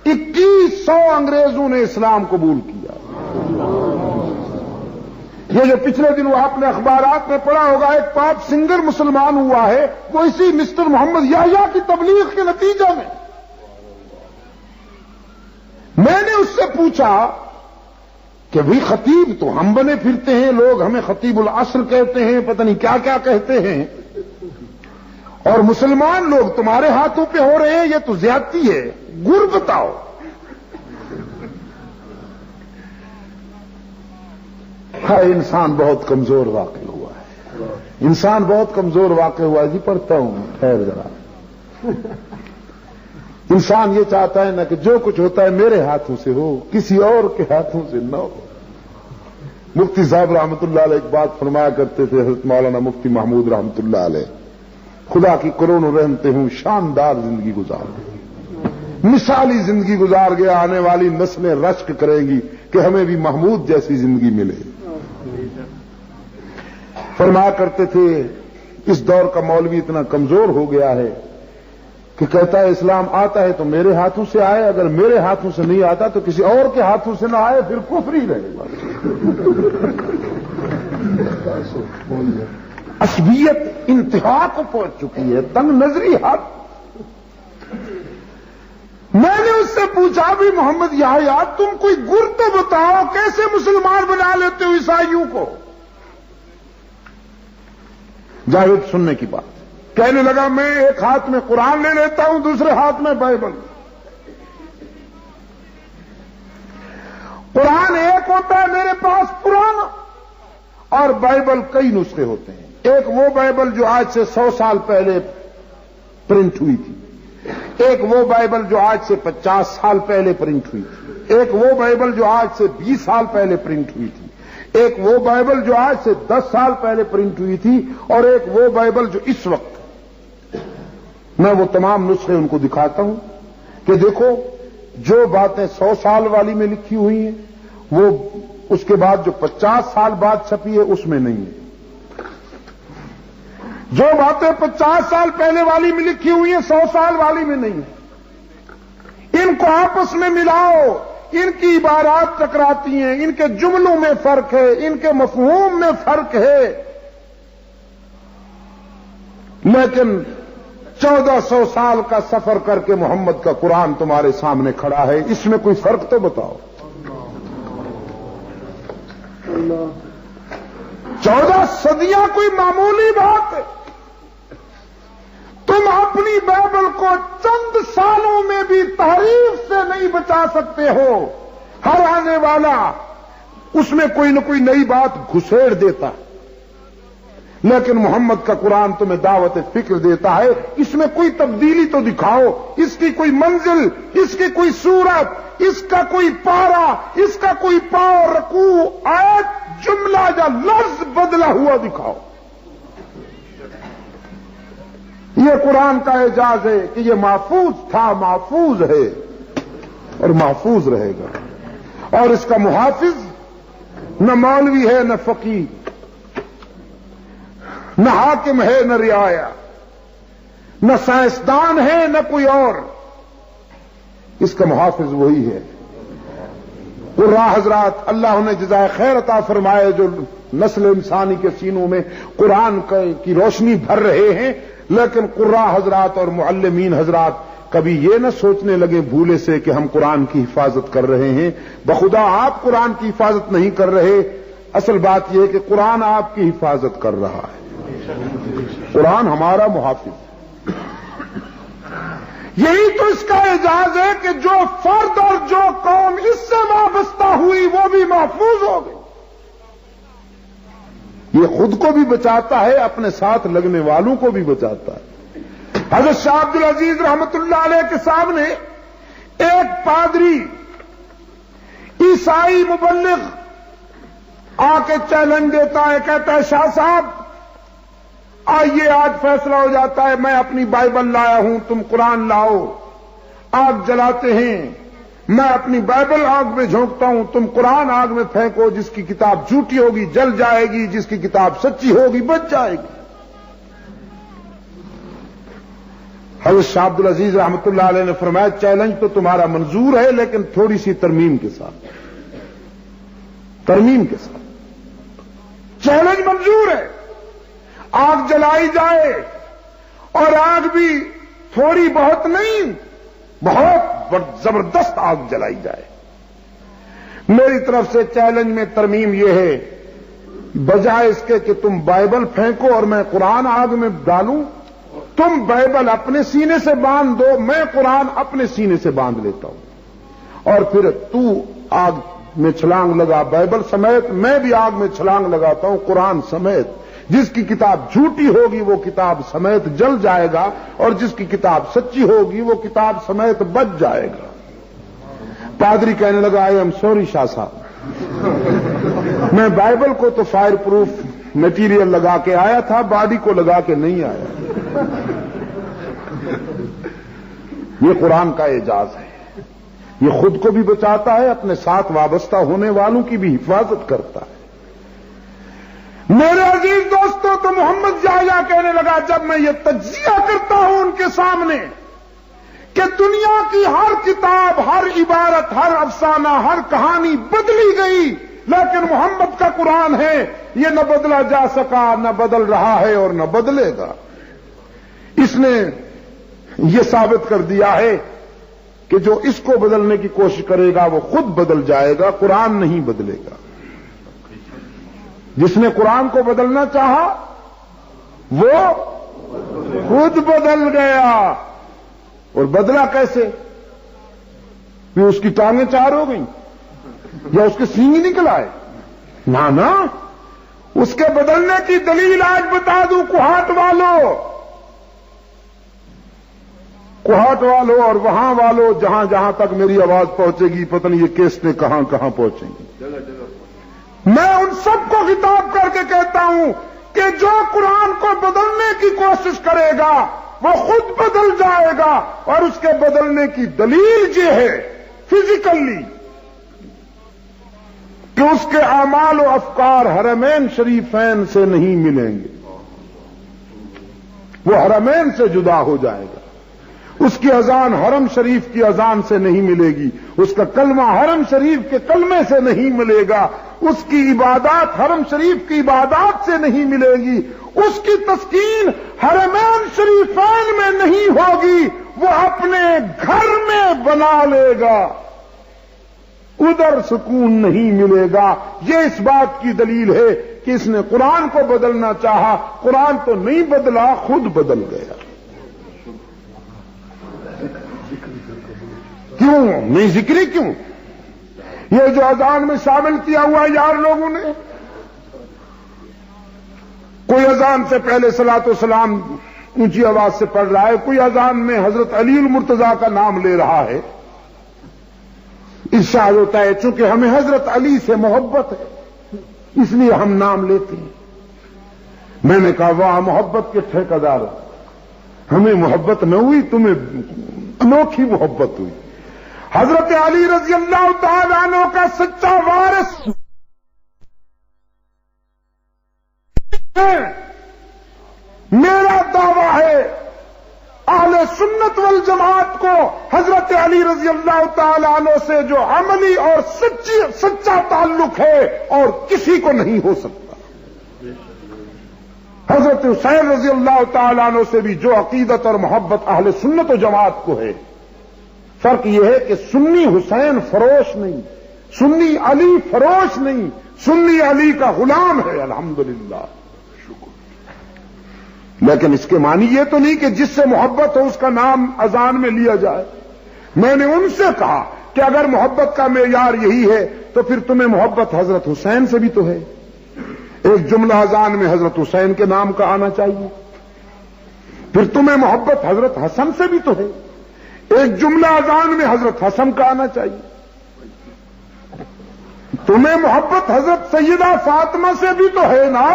2100 انگریزوں نے اسلام قبول کیا۔ یہ جو پچھلے دن وہ آپ نے اخبارات میں پڑھا ہوگا ایک پاپ سنگر مسلمان ہوا ہے، وہ اسی مسٹر محمد یحییٰ کی تبلیغ کے نتیجے میں نے اس سے پوچھا کہ بھی خطیب تو ہم بنے پھرتے ہیں، لوگ ہمیں خطیب العصر کہتے ہیں، پتہ نہیں کیا کیا کہتے ہیں، اور مسلمان لوگ تمہارے ہاتھوں پہ ہو رہے ہیں، یہ تو زیادتی ہے، گر بتاؤ۔ ہے انسان بہت کمزور واقع ہوا ہے، انسان بہت کمزور واقع ہوا ہے۔ جی پڑھتا ہوں، خیر ذرا۔ انسان یہ چاہتا ہے نا کہ جو کچھ ہوتا ہے میرے ہاتھوں سے ہو، کسی اور کے ہاتھوں سے نہ ہو۔ مفتی صاحب رحمۃ اللہ علیہ ایک بات فرمایا کرتے تھے، حضرت مولانا مفتی محمود رحمۃ اللہ علیہ، خدا کی کروڑوں رحمتیں ہوں، شاندار زندگی گزار گئے، مثالی زندگی گزار گیا، آنے والی نسلیں رشک کریں گی کہ ہمیں بھی محمود جیسی زندگی ملے۔ فرمایا کرتے تھے اس دور کا مولوی اتنا کمزور ہو گیا ہے کہ کہتا ہے اسلام آتا ہے تو میرے ہاتھوں سے آئے، اگر میرے ہاتھوں سے نہیں آتا تو کسی اور کے ہاتھوں سے نہ آئے، پھر کفر ہی رہے گا۔ عصبیت انتہا کو پہنچ چکی ہے، تنگ نظری حد۔ میں نے اس سے پوچھا بھی محمد یحییٰ تم کوئی گر تو بتاؤ، کیسے مسلمان بنا لیتے ہو عیسائیوں کو؟ جاوید سننے کی بات کہنے لگا میں ایک ہاتھ میں قرآن لے لیتا ہوں، دوسرے ہاتھ میں بائبل۔ قرآن ایک ہوتا ہے میرے پاس پرانا، اور بائبل کئی نسخے ہوتے ہیں۔ ایک وہ بائبل جو آج سے 100 سال پہلے پرنٹ ہوئی تھی، ایک وہ بائبل جو آج سے 50 سال پہلے پرنٹ ہوئی تھی، ایک وہ بائبل جو آج سے 20 سال پہلے پرنٹ ہوئی تھی، ایک وہ بائبل جو آج سے 10 سال پہلے پرنٹ ہوئی تھی، اور ایک وہ بائبل جو اس وقت۔ میں وہ تمام نسخے ان کو دکھاتا ہوں کہ دیکھو جو باتیں 100 سال والی میں لکھی ہوئی ہیں وہ اس کے بعد جو 50 سال بعد چھپی ہے اس میں نہیں ہے، جو باتیں 50 سال پہلے والی میں لکھی ہوئی ہیں 100 سال والی میں نہیں ہے۔ ان کو آپس میں ملاؤ، ان کی عبارات ٹکراتی ہیں، ان کے جملوں میں فرق ہے، ان کے مفہوم میں فرق ہے، لیکن 1400 سال کا سفر کر کے محمد کا قرآن تمہارے سامنے کھڑا ہے، اس میں کوئی فرق تو بتاؤ۔ 14 صدیاں کوئی معمولی بات ہے؟ تم اپنی بائبل کو چند سالوں میں بھی تحریف سے نہیں بچا سکتے ہو، ہر آنے والا اس میں کوئی نہ کوئی نئی بات گھسیڑ دیتا، لیکن محمد کا قرآن تمہیں دعوت فکر دیتا ہے، اس میں کوئی تبدیلی تو دکھاؤ، اس کی کوئی منزل، اس کی کوئی صورت، اس کا کوئی پارا، اس کا کوئی پاؤ، رکوع، آیت، جملہ یا لفظ بدلا ہوا دکھاؤ۔ یہ قرآن کا اعجاز ہے کہ یہ محفوظ تھا، محفوظ ہے اور محفوظ رہے گا، اور اس کا محافظ نہ مولوی ہے، نہ فقیہ، نہ حاکم ہے، نہ رعایا، نہ سائنسدان ہے، نہ کوئی اور، اس کا محافظ وہی ہے۔ قراء حضرات اللہ انہیں جزائے خیر عطا فرمائے جو نسل انسانی کے سینوں میں قرآن کی روشنی بھر رہے ہیں، لیکن قراء حضرات اور معلمین حضرات کبھی یہ نہ سوچنے لگے بھولے سے کہ ہم قرآن کی حفاظت کر رہے ہیں۔ بخدا آپ قرآن کی حفاظت نہیں کر رہے، اصل بات یہ ہے کہ قرآن آپ کی حفاظت کر رہا ہے، قرآن ہمارا محافظ۔ یہی تو اس کا اعجاز ہے کہ جو فرد اور جو قوم اس سے وابستہ ہوئی وہ بھی محفوظ ہو گئی۔ یہ خود کو بھی بچاتا ہے، اپنے ساتھ لگنے والوں کو بھی بچاتا ہے۔ حضرت شاہ عبد العزیز رحمت اللہ علیہ کے سامنے ایک پادری عیسائی مبلغ آ کے چیلنج دیتا ہے، کہتا ہے شاہ صاحب آئیے آج فیصلہ ہو جاتا ہے، میں اپنی بائبل لایا ہوں، تم قرآن لاؤ، آگ جلاتے ہیں، میں اپنی بائبل آگ میں جھونکتا ہوں، تم قرآن آگ میں پھینکو، جس کی کتاب جھوٹی ہوگی جل جائے گی، جس کی کتاب سچی ہوگی بچ جائے گی۔ حضرت شاہ عبد العزیز رحمت اللہ علیہ نے فرمایا چیلنج تو تمہارا منظور ہے، لیکن تھوڑی سی ترمیم کے ساتھ، ترمیم کے ساتھ چیلنج منظور ہے، آگ جلائی جائے، اور آگ بھی تھوڑی بہت نہیں، بہت زبردست آگ جلائی جائے۔ میری طرف سے چیلنج میں ترمیم یہ ہے، بجائے اس کے کہ تم بائبل پھینکو اور میں قرآن آگ میں ڈالوں، تم بائبل اپنے سینے سے باندھ دو، میں قرآن اپنے سینے سے باندھ لیتا ہوں، اور پھر تو آگ میں چھلانگ لگا بائبل سمیت، میں بھی آگ میں چھلانگ لگاتا ہوں قرآن سمیت۔ جس کی کتاب جھوٹی ہوگی وہ کتاب سمیت جل جائے گا، اور جس کی کتاب سچی ہوگی وہ کتاب سمیت بچ جائے گا۔ پادری کہنے لگا آئی ایم سوری شاہ صاحب، میں بائبل کو تو فائر پروف میٹیریل لگا کے آیا تھا، باڈی کو لگا کے نہیں آیا۔ یہ قرآن کا اعجاز ہے، یہ خود کو بھی بچاتا ہے، اپنے ساتھ وابستہ ہونے والوں کی بھی حفاظت کرتا ہے۔ میرے عزیز دوستوں، تو محمد یحییٰ کہنے لگا جب میں یہ تجزیہ کرتا ہوں ان کے سامنے کہ دنیا کی ہر کتاب، ہر عبارت، ہر افسانہ، ہر کہانی بدلی گئی، لیکن محمد کا قرآن ہے یہ نہ بدلا جا سکا، نہ بدل رہا ہے اور نہ بدلے گا۔ اس نے یہ ثابت کر دیا ہے کہ جو اس کو بدلنے کی کوشش کرے گا وہ خود بدل جائے گا، قرآن نہیں بدلے گا۔ جس نے قرآن کو بدلنا چاہا وہ خود بدل گیا۔ اور بدلا کیسے؟ کہ اس کی ٹانگیں چار ہو گئیں یا اس کے سینگ نکل آئے؟ نہ، اس کے بدلنے کی دلیل آج بتا دوں۔ کوہاٹ والوں اور وہاں والوں، جہاں جہاں تک میری آواز پہنچے گی، پتہ نہیں یہ کیسٹیں کہاں کہاں پہنچیں گی۔ میں ان سب کو خطاب کر کے کہتا ہوں کہ جو قرآن کو بدلنے کی کوشش کرے گا وہ خود بدل جائے گا، اور اس کے بدلنے کی دلیل یہ ہے فزیکلی کہ اس کے اعمال و افکار حرمین شریفین سے نہیں ملیں گے، وہ حرمین سے جدا ہو جائے گا۔ اس کی اذان حرم شریف کی اذان سے نہیں ملے گی، اس کا کلمہ حرم شریف کے کلمے سے نہیں ملے گا، اس کی عبادات حرم شریف کی عبادات سے نہیں ملے گی، اس کی تسکین حرمین شریفین میں نہیں ہوگی، وہ اپنے گھر میں بنا لے گا، ادھر سکون نہیں ملے گا۔ یہ اس بات کی دلیل ہے کہ اس نے قرآن کو بدلنا چاہا، قرآن تو نہیں بدلا، خود بدل گیا۔ کیوں نہیں ذکری؟ کیوں یہ جو اذان میں شامل کیا ہوا ہے یار لوگوں نے؟ کوئی اذان سے پہلے صلاۃ و سلام اونچی آواز سے پڑھ رہا ہے، کوئی اذان میں حضرت علی المرتضیٰ کا نام لے رہا ہے۔ ارشاد ہوتا ہے چونکہ ہمیں حضرت علی سے محبت ہے اس لیے ہم نام لیتے ہیں۔ میں نے کہا واہ محبت کے ٹھیکیدار، ہمیں محبت نہ ہوئی، تمہیں انوکھی محبت ہوئی۔ حضرت علی رضی اللہ تعالی عنہ کا سچا وارث میرا دعویٰ ہے اہل سنت والجماعت کو حضرت علی رضی اللہ تعالی عنہ سے جو عملی اور سچا تعلق ہے اور کسی کو نہیں ہو سکتا۔ حضرت حسین رضی اللہ تعالی عنہ سے بھی جو عقیدت اور محبت اہل سنت و جماعت کو ہے، فرق یہ ہے کہ سنی حسین فروش نہیں، سنی علی فروش نہیں، سنی علی کا غلام ہے، الحمدللہ شکر۔ لیکن اس کے معنی یہ تو نہیں کہ جس سے محبت ہو اس کا نام اذان میں لیا جائے۔ میں نے ان سے کہا کہ اگر محبت کا معیار یہی ہے تو پھر تمہیں محبت حضرت حسین سے بھی تو ہے، ایک جملہ اذان میں حضرت حسین کے نام کا آنا چاہیے۔ پھر تمہیں محبت حضرت حسن سے بھی تو ہے، ایک جملہ اذان میں حضرت حسن کا آنا چاہیے۔ تمہیں محبت حضرت سیدہ فاطمہ سے بھی تو ہے نا۔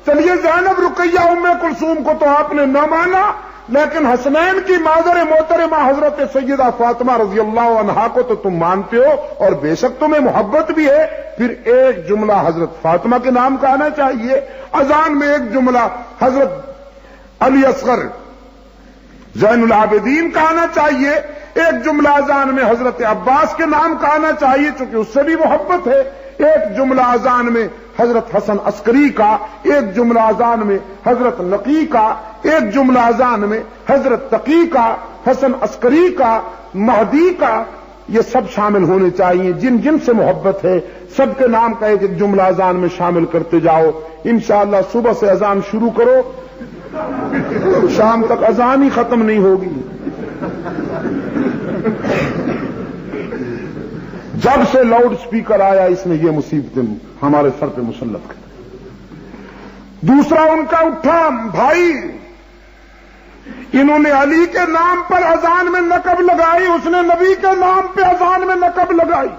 چلیے زینب رقیہ ام کلثوم کو تو آپ نے نہ مانا، لیکن حسنین کی مادر محترمہ حضرت سیدہ فاطمہ رضی اللہ عنہا کو تو تم مانتے ہو، اور بے شک تمہیں محبت بھی ہے، پھر ایک جملہ حضرت فاطمہ کے نام کا آنا چاہیے۔ اذان میں ایک جملہ حضرت علی اصغر زین العابدین کا آنا چاہیے، ایک جملہ اذان میں حضرت عباس کے نام کا آنا چاہیے چونکہ اس سے بھی محبت ہے، ایک جملہ اذان میں حضرت حسن عسکری کا، ایک جملہ اذان میں حضرت نقی کا، ایک جملہ اذان میں حضرت تقی کا، حسن عسکری کا، مہدی کا، یہ سب شامل ہونے چاہیے۔ جن جن سے محبت ہے سب کے نام کا ایک جملہ اذان میں شامل کرتے جاؤ۔ انشاءاللہ صبح سے اذان شروع کرو، شام تک اذان ہی ختم نہیں ہوگی۔ جب سے لاؤڈ سپیکر آیا اس نے یہ مصیبتیں ہمارے سر پہ مسلط کر. دوسرا ان کا اٹھا بھائی، انہوں نے علی کے نام پر اذان میں نقب لگائی، اس نے نبی کے نام پہ اذان میں نقب لگائی.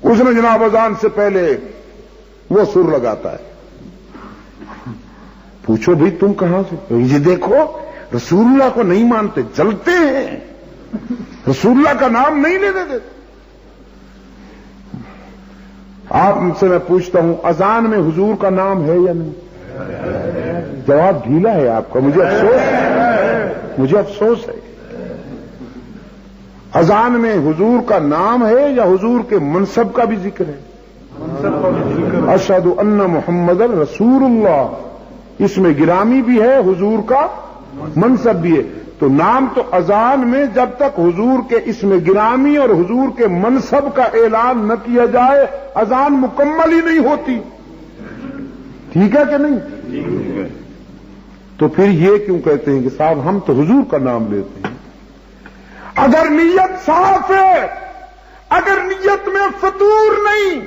اس نے جناب اذان سے پہلے وہ سر لگاتا ہے. پوچھو بھائی تم کہاں سے؟ یہ دیکھو رسول اللہ کو نہیں مانتے، جلتے ہیں، رسول اللہ کا نام نہیں لینے دیتے. آپ سے میں پوچھتا ہوں اذان میں حضور کا نام ہے یا نہیں؟ جواب ڈھیلا ہے آپ کا. مجھے افسوس ہے. اذان میں حضور کا نام ہے یا حضور کے منصب کا بھی ذکر ہے؟ اشہد ان محمد رسول اللہ، اس میں گرامی بھی ہے، حضور کا منصب بھی ہے. تو نام تو اذان میں جب تک حضور کے اسم گرامی اور حضور کے منصب کا اعلان نہ کیا جائے اذان مکمل ہی نہیں ہوتی. ٹھیک ہے کہ نہیں؟ تو پھر یہ کیوں کہتے ہیں کہ صاحب ہم تو حضور کا نام لیتے ہیں؟ اگر نیت صاف ہے، اگر نیت میں فطور نہیں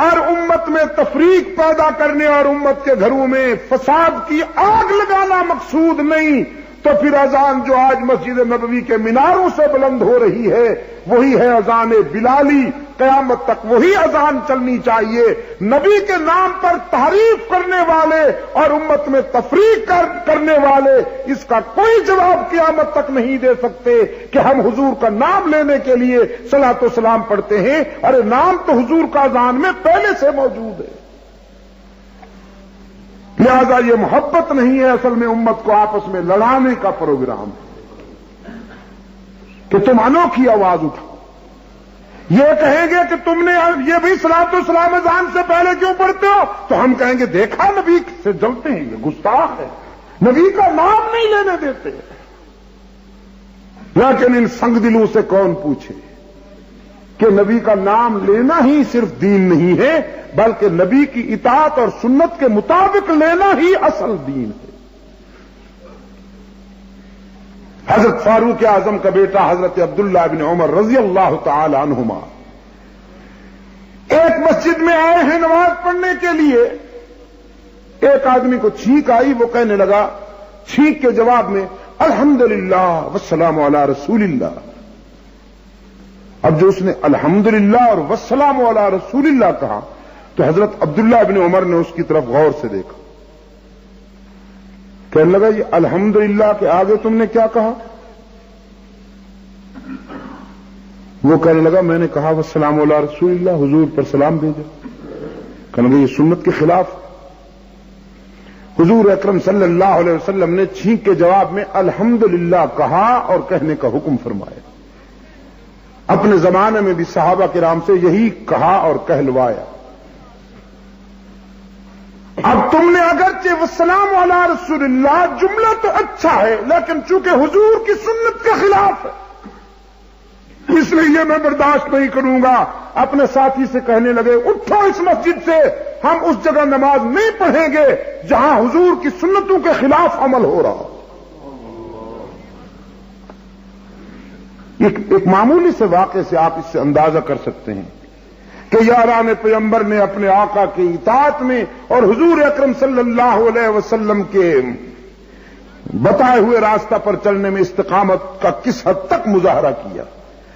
اور امت میں تفریق پیدا کرنے اور امت کے گھروں میں فساد کی آگ لگانا مقصود نہیں، تو پھر اذان جو آج مسجد نبوی کے میناروں سے بلند ہو رہی ہے وہی ہے اذان بلالی. قیامت تک وہی اذان چلنی چاہیے. نبی کے نام پر تعریف کرنے والے اور امت میں تفریق کرنے والے اس کا کوئی جواب قیامت تک نہیں دے سکتے کہ ہم حضور کا نام لینے کے لیے صلاۃ و سلام پڑھتے ہیں. ارے نام تو حضور کا اذان میں پہلے سے موجود ہے. لہذا یہ محبت نہیں ہے، اصل میں امت کو آپس میں لڑانے کا پروگرام ہے کہ تم انوکھی آواز اٹھاؤ. یہ کہیں گے کہ تم نے یہ بھی صلاۃ و سلام اذان سے پہلے کیوں پڑھتے ہو؟ تو ہم کہیں گے دیکھا نبی سے جلتے ہیں، یہ گستاخ ہے، نبی کا نام نہیں لینے دیتے. لیکن ان سنگ دلوں سے کون پوچھے کہ نبی کا نام لینا ہی صرف دین نہیں ہے بلکہ نبی کی اطاعت اور سنت کے مطابق لینا ہی اصل دین ہے. حضرت فاروق اعظم کا بیٹا حضرت عبداللہ بن عمر رضی اللہ تعالی عنہما ایک مسجد میں آئے ہیں نماز پڑھنے کے لیے. ایک آدمی کو چھینک آئی، وہ کہنے لگا چھینک کے جواب میں الحمدللہ والسلام علی رسول اللہ. اب جو اس نے الحمدللہ اور والسلام علی رسول اللہ کہا تو حضرت عبداللہ بن عمر نے اس کی طرف غور سے دیکھا. کہنے لگا یہ الحمدللہ کے آگے تم نے کیا کہا؟ وہ کہنے لگا میں نے کہا والسلام علی رسول اللہ، حضور پر سلام بھیجا. کہنے لگا یہ سنت کے خلاف. حضور اکرم صلی اللہ علیہ وسلم نے چھینک کے جواب میں الحمدللہ کہا اور کہنے کا حکم فرمایا. اپنے زمانے میں بھی صحابہ کرام سے یہی کہا اور کہلوایا. اب تم نے اگرچہ والسلام علی رسول اللہ جملہ تو اچھا ہے لیکن چونکہ حضور کی سنت کے خلاف ہے اس لیے میں برداشت نہیں کروں گا. اپنے ساتھی سے کہنے لگے اٹھو اس مسجد سے، ہم اس جگہ نماز نہیں پڑھیں گے جہاں حضور کی سنتوں کے خلاف عمل ہو رہا. ایک معمولی سے واقعے سے آپ اس سے اندازہ کر سکتے ہیں کہ یاران پیغمبر نے اپنے آقا کی اطاعت میں اور حضور اکرم صلی اللہ علیہ وسلم کے بتائے ہوئے راستہ پر چلنے میں استقامت کا کس حد تک مظاہرہ کیا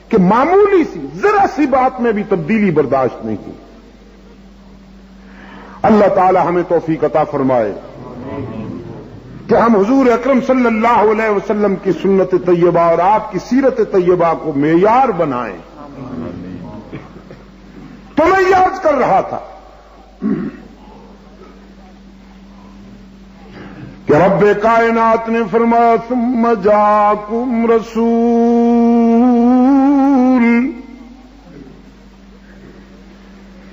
کہ معمولی سی ذرا سی بات میں بھی تبدیلی برداشت نہیں کی. اللہ تعالی ہمیں توفیق عطا فرمائے کہ ہم حضور اکرم صلی اللہ علیہ وسلم کی سنت طیبہ اور آپ کی سیرت طیبہ کو معیار بنائیں. تو میں یاد کر رہا تھا کہ رب کائنات نے فرمایا ثم جاءکم رسول،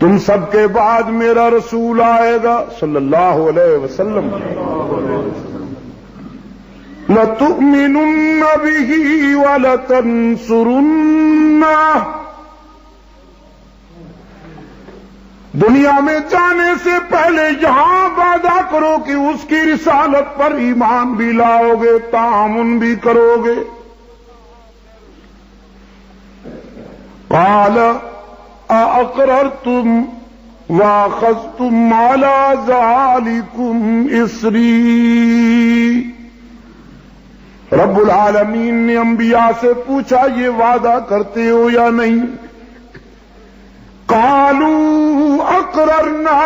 تم سب کے بعد میرا رسول آئے گا صلی اللہ علیہ وسلم. لَتُؤْمِنُنَّ بِهِ وَلَتَنْصُرُنَّهُ، دنیا میں جانے سے پہلے یہاں وعدہ کرو کہ اس کی رسالت پر ایمان بھی لاؤ گے، تعاون بھی کرو گے. قال اقررتم واخذتم على ذلكم اسری. رب العالمین نے انبیاء سے پوچھا یہ وعدہ کرتے ہو یا نہیں؟ قالوا اقررنا.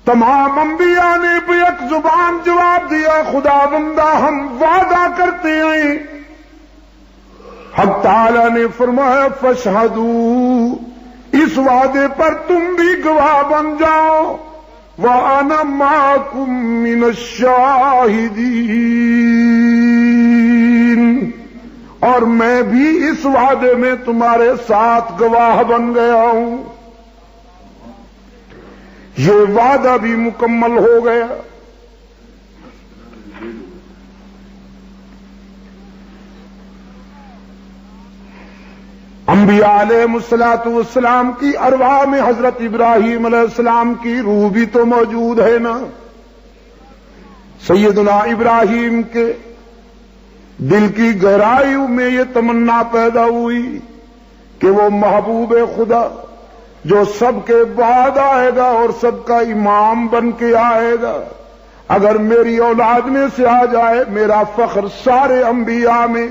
تمام انبیاء نے بیک زبان جواب دیا خدا بندہ ہم وعدہ کرتے ہیں. حق تعالی نے فرمایا فاشہدوا، اس وعدے پر تم بھی گواہ بن جاؤ. وَأَنَا مَعَكُمْ مِنَ الشَّاهِدِينَ، اور میں بھی اس وعدے میں تمہارے ساتھ گواہ بن گیا ہوں. یہ وعدہ بھی مکمل ہو گیا. انبیاء علیہ الصلوۃ والسلام کی ارواح میں حضرت ابراہیم علیہ السلام کی روح بھی تو موجود ہے نا. سیدنا ابراہیم کے دل کی گہرائیوں میں یہ تمنا پیدا ہوئی کہ وہ محبوب خدا جو سب کے بعد آئے گا اور سب کا امام بن کے آئے گا، اگر میری اولاد میں سے آ جائے میرا فخر سارے انبیاء میں،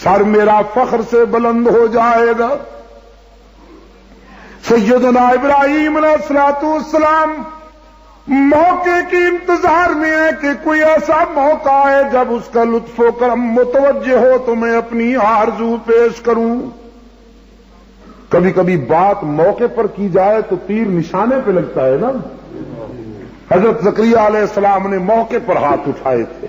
سر میرا فخر سے بلند ہو جائے گا. سیدنا ابراہیم علیہ السلام موقع کی انتظار میں ہے کہ کوئی ایسا موقع آئے جب اس کا لطف و کرم متوجہ ہو تو میں اپنی آرزو پیش کروں. کبھی کبھی بات موقع پر کی جائے تو تیر نشانے پہ لگتا ہے نا. حضرت زکریا علیہ السلام نے موقع پر ہاتھ اٹھائے تھے.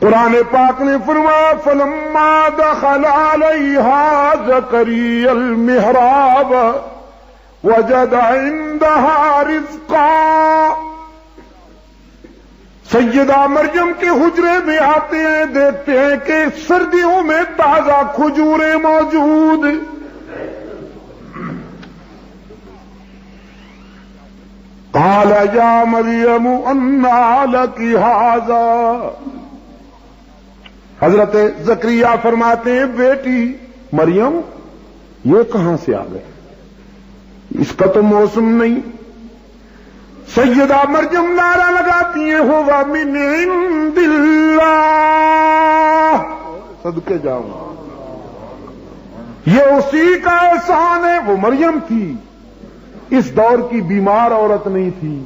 قرآن پاک نے فرمایا فلما دخل علیہا زکریا المحراب وجد عندها رزقا. سیدہ مریم کے حجرے میں آتے ہیں، دیکھتے ہیں کہ سردیوں میں تازہ کھجوریں موجود. قال یا مریم انّا لک ھذا. حضرت زکریا فرماتے ہیں بیٹی مریم یہ کہاں سے آ گئے، اس کا تو موسم نہیں. سیدہ مریم نعرہ لگاتی ہیں ہوا من عند اللہ. صدقے جاؤں یہ اسی کا احسان ہے. وہ مریم تھی، اس دور کی بیمار عورت نہیں تھی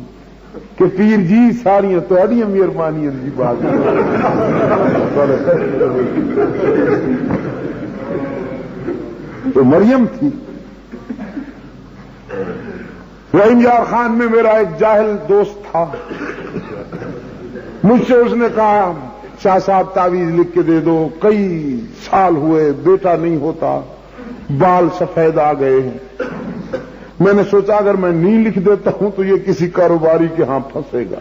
کہ پیر جی ساریاں تہاڈیاں مہربانیاں دی بات. تو مریم تھی. رحیم یار خان میں میرا ایک جاہل دوست تھا، مجھ سے اس نے کہا شاہ صاحب تعویذ لکھ کے دے دو، کئی سال ہوئے بیٹا نہیں ہوتا، بال سفید آ گئے ہیں. میں نے سوچا اگر میں نہیں لکھ دیتا ہوں تو یہ کسی کاروباری کے ہاں پھنسے گا.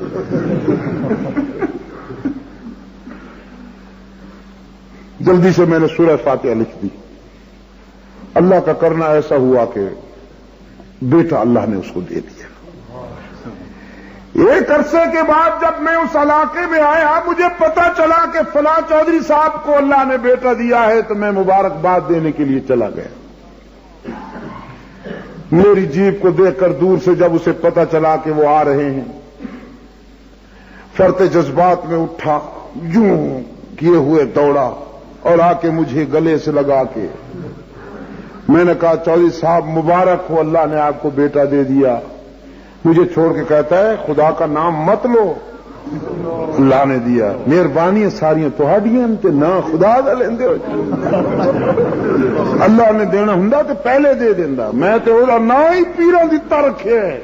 جلدی سے میں نے سورہ فاتحہ لکھ دی. اللہ کا کرنا ایسا ہوا کہ بیٹا اللہ نے اس کو دے دیا. ایک عرصے کے بعد جب میں اس علاقے میں آیا مجھے پتا چلا کہ فلاں چودھری صاحب کو اللہ نے بیٹا دیا ہے، تو میں مبارکباد دینے کے لیے چلا گیا. میری جیپ کو دیکھ کر دور سے جب اسے پتا چلا کہ وہ آ رہے ہیں، فرتے جذبات میں اٹھا، یوں کیے ہوئے دوڑا اور آ کے مجھے گلے سے لگا کے میں نے کہا چودھری صاحب مبارک ہو، اللہ نے آپ کو بیٹا دے دیا. مجھے چھوڑ کے کہتا ہے خدا کا نام مت لو، اللہ نے دیا. مہربانی ساریاں تہاڈیاں تے نہ خدا دا لیندے ہو. اللہ نے دینا ہوندا تے پہلے دے دیندا، میں تے او دا نا ہی پیراں دتا رکھیا ہے.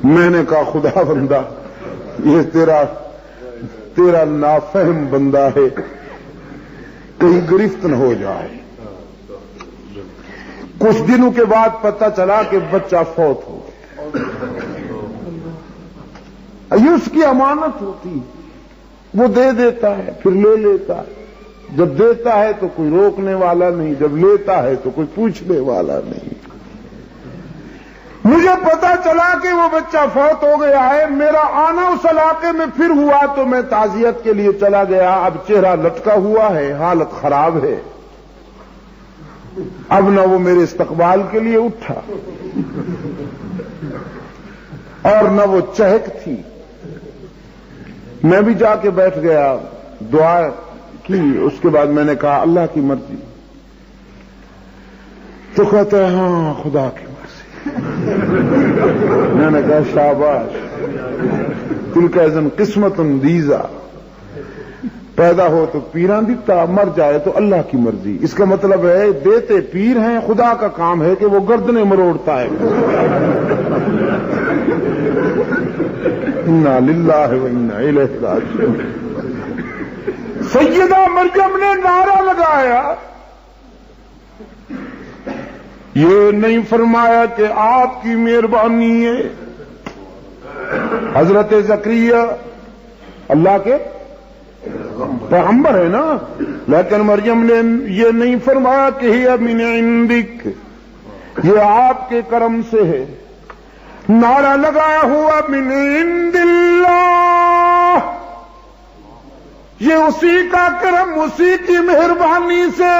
میں نے کہا خدا بندہ یہ تیرا نافہم بندہ ہے، کہیں گرفت نہ ہو جائے. کچھ دنوں کے بعد پتہ چلا کہ بچہ فوت ہو گیا. یہ اس کی امانت ہوتی، وہ دے دیتا ہے پھر لے لیتا ہے. جب دیتا ہے تو کوئی روکنے والا نہیں، جب لیتا ہے تو کوئی پوچھنے والا نہیں. مجھے پتا چلا کہ وہ بچہ فوت ہو گیا ہے. میرا آنا اس علاقے میں پھر ہوا تو میں تعزیت کے لیے چلا گیا. اب چہرہ لٹکا ہوا ہے, حالت خراب ہے. اب نہ وہ میرے استقبال کے لیے اٹھا اور نہ وہ چہک تھی. میں بھی جا کے بیٹھ گیا, دعا کی. اس کے بعد میں نے کہا اللہ کی مرضی. تو کہتا ہے ہاں خدا کی مرضی. میں نے کہا شاباش, تلک اذن قسمت دیزا. پیدا ہو تو پیراں دیتا, مر جائے تو اللہ کی مرضی. اس کا مطلب ہے دیتے پیر ہیں, خدا کا کام ہے کہ وہ گردنیں مروڑتا ہے. انا للہ و انا الیہ راجعون. سیدہ مریم نے نعرہ لگایا, یہ نہیں فرمایا کہ آپ کی مہربانی ہے. حضرت زکریا اللہ کے پیغمبر ہے نا, لیکن مریم نے یہ نہیں فرمایا کہ ہی من عندک, یہ آپ کے کرم سے ہے. نعرہ لگایا ہوا من عند اللہ, یہ اسی کا کرم, اسی کی مہربانی سے.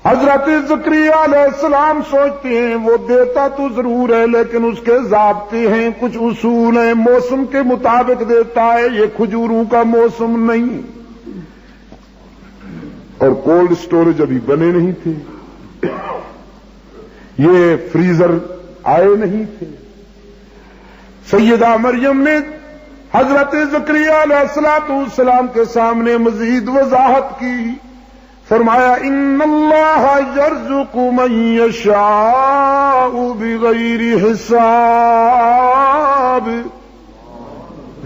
حضرت زکریا علیہ السلام سوچتے ہیں وہ دیتا تو ضرور ہے لیکن اس کے ضابطے ہیں, کچھ اصول ہیں, موسم کے مطابق دیتا ہے. یہ کھجوروں کا موسم نہیں اور کولڈ سٹوریج ابھی بنے نہیں تھے, یہ فریزر آئے نہیں تھے. سیدہ مریم نے حضرت زکریا علیہ السلام کے سامنے مزید وضاحت کی. فرمایا ان اللہ یرزق من یشاء بغیر حساب.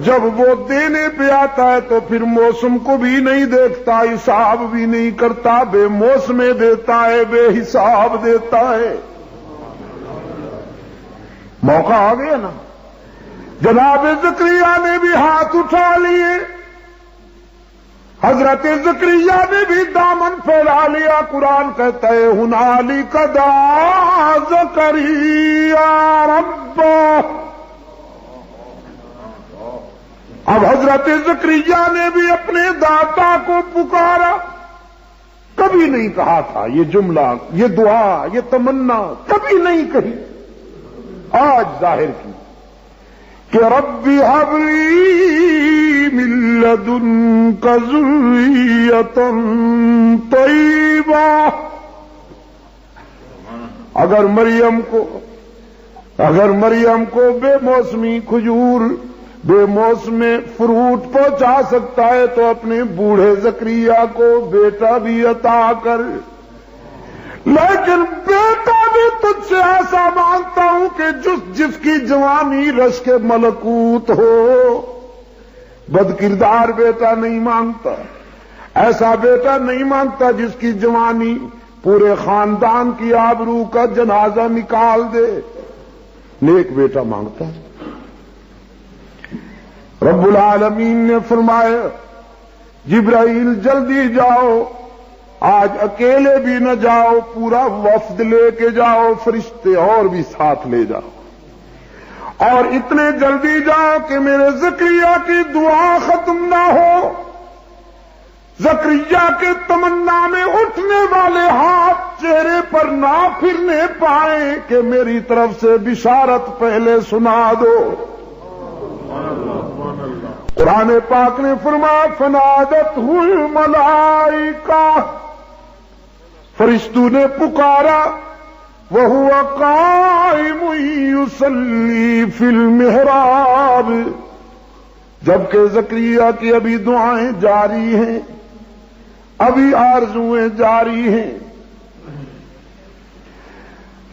جب وہ دینے پہ آتا ہے تو پھر موسم کو بھی نہیں دیکھتا, حساب بھی نہیں کرتا, بے موسمے دیتا ہے, بے حساب دیتا ہے. موقع آ گیا نا, جناب زکریا نے بھی ہاتھ اٹھا لیے, حضرت زکریا نے بھی دامن پھیلا لیا. قرآن کہتا ہے ہنالک دعا زکریا ربہ. اب حضرت زکریا نے بھی اپنے داتا کو پکارا. کبھی نہیں کہا تھا یہ جملہ, یہ دعا, یہ تمنا کبھی نہیں کہی, آج ظاہر کی کہ ربی ہب لی من لدنک ذریۃ طیبہ. اگر مریم کو بے موسمی کھجور, بے موسم فروٹ پہنچا سکتا ہے تو اپنے بوڑھے زکریا کو بیٹا بھی عطا کر. لیکن بیٹا بھی تجھ سے ایسا مانگتا ہوں کہ جس کی جوانی رشک ملکوت ہو. بد کردار بیٹا نہیں مانگتا, ایسا بیٹا نہیں مانگتا جس کی جوانی پورے خاندان کی آبرو کا جنازہ نکال دے. نیک بیٹا مانگتا ہے. رب العالمین نے فرمایا جبرائیل جلدی جاؤ, آج اکیلے بھی نہ جاؤ, پورا وفد لے کے جاؤ, فرشتے اور بھی ساتھ لے جاؤ, اور اتنے جلدی جاؤ کہ میرے زکریا کی دعا ختم نہ ہو. زکریا کے تمنا میں اٹھنے والے ہاتھ چہرے پر نہ پھرنے پائیں کہ میری طرف سے بشارت پہلے سنا دو. قرآن پاک نے فرمایا فنادتہ الملائکہ, فرشتوں نے پکارا, وَهُوَ قَائِمٌ يُصَلِّي فِي الْمِحْرَابِ. جبکہ زکریا کی ابھی دعائیں جاری ہیں, ابھی آرزویں جاری ہیں.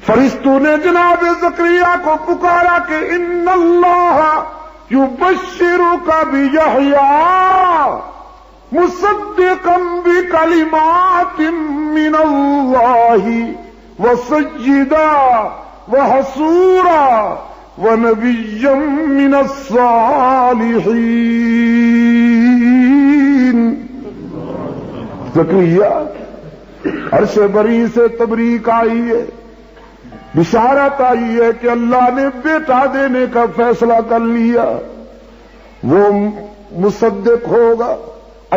فرشتوں نے جناب زکریا کو پکارا کہ ان اللہ یبشرک بیحییٰ مصدقا بکلمات من اللہ وسیدا وحصورا ونبیا من الصالحین. زکریا عرش بری سے تبریک آئی ہے, بشارت آئی ہے کہ اللہ نے بیٹا دینے کا فیصلہ کر لیا، وہ مصدق ہوگا،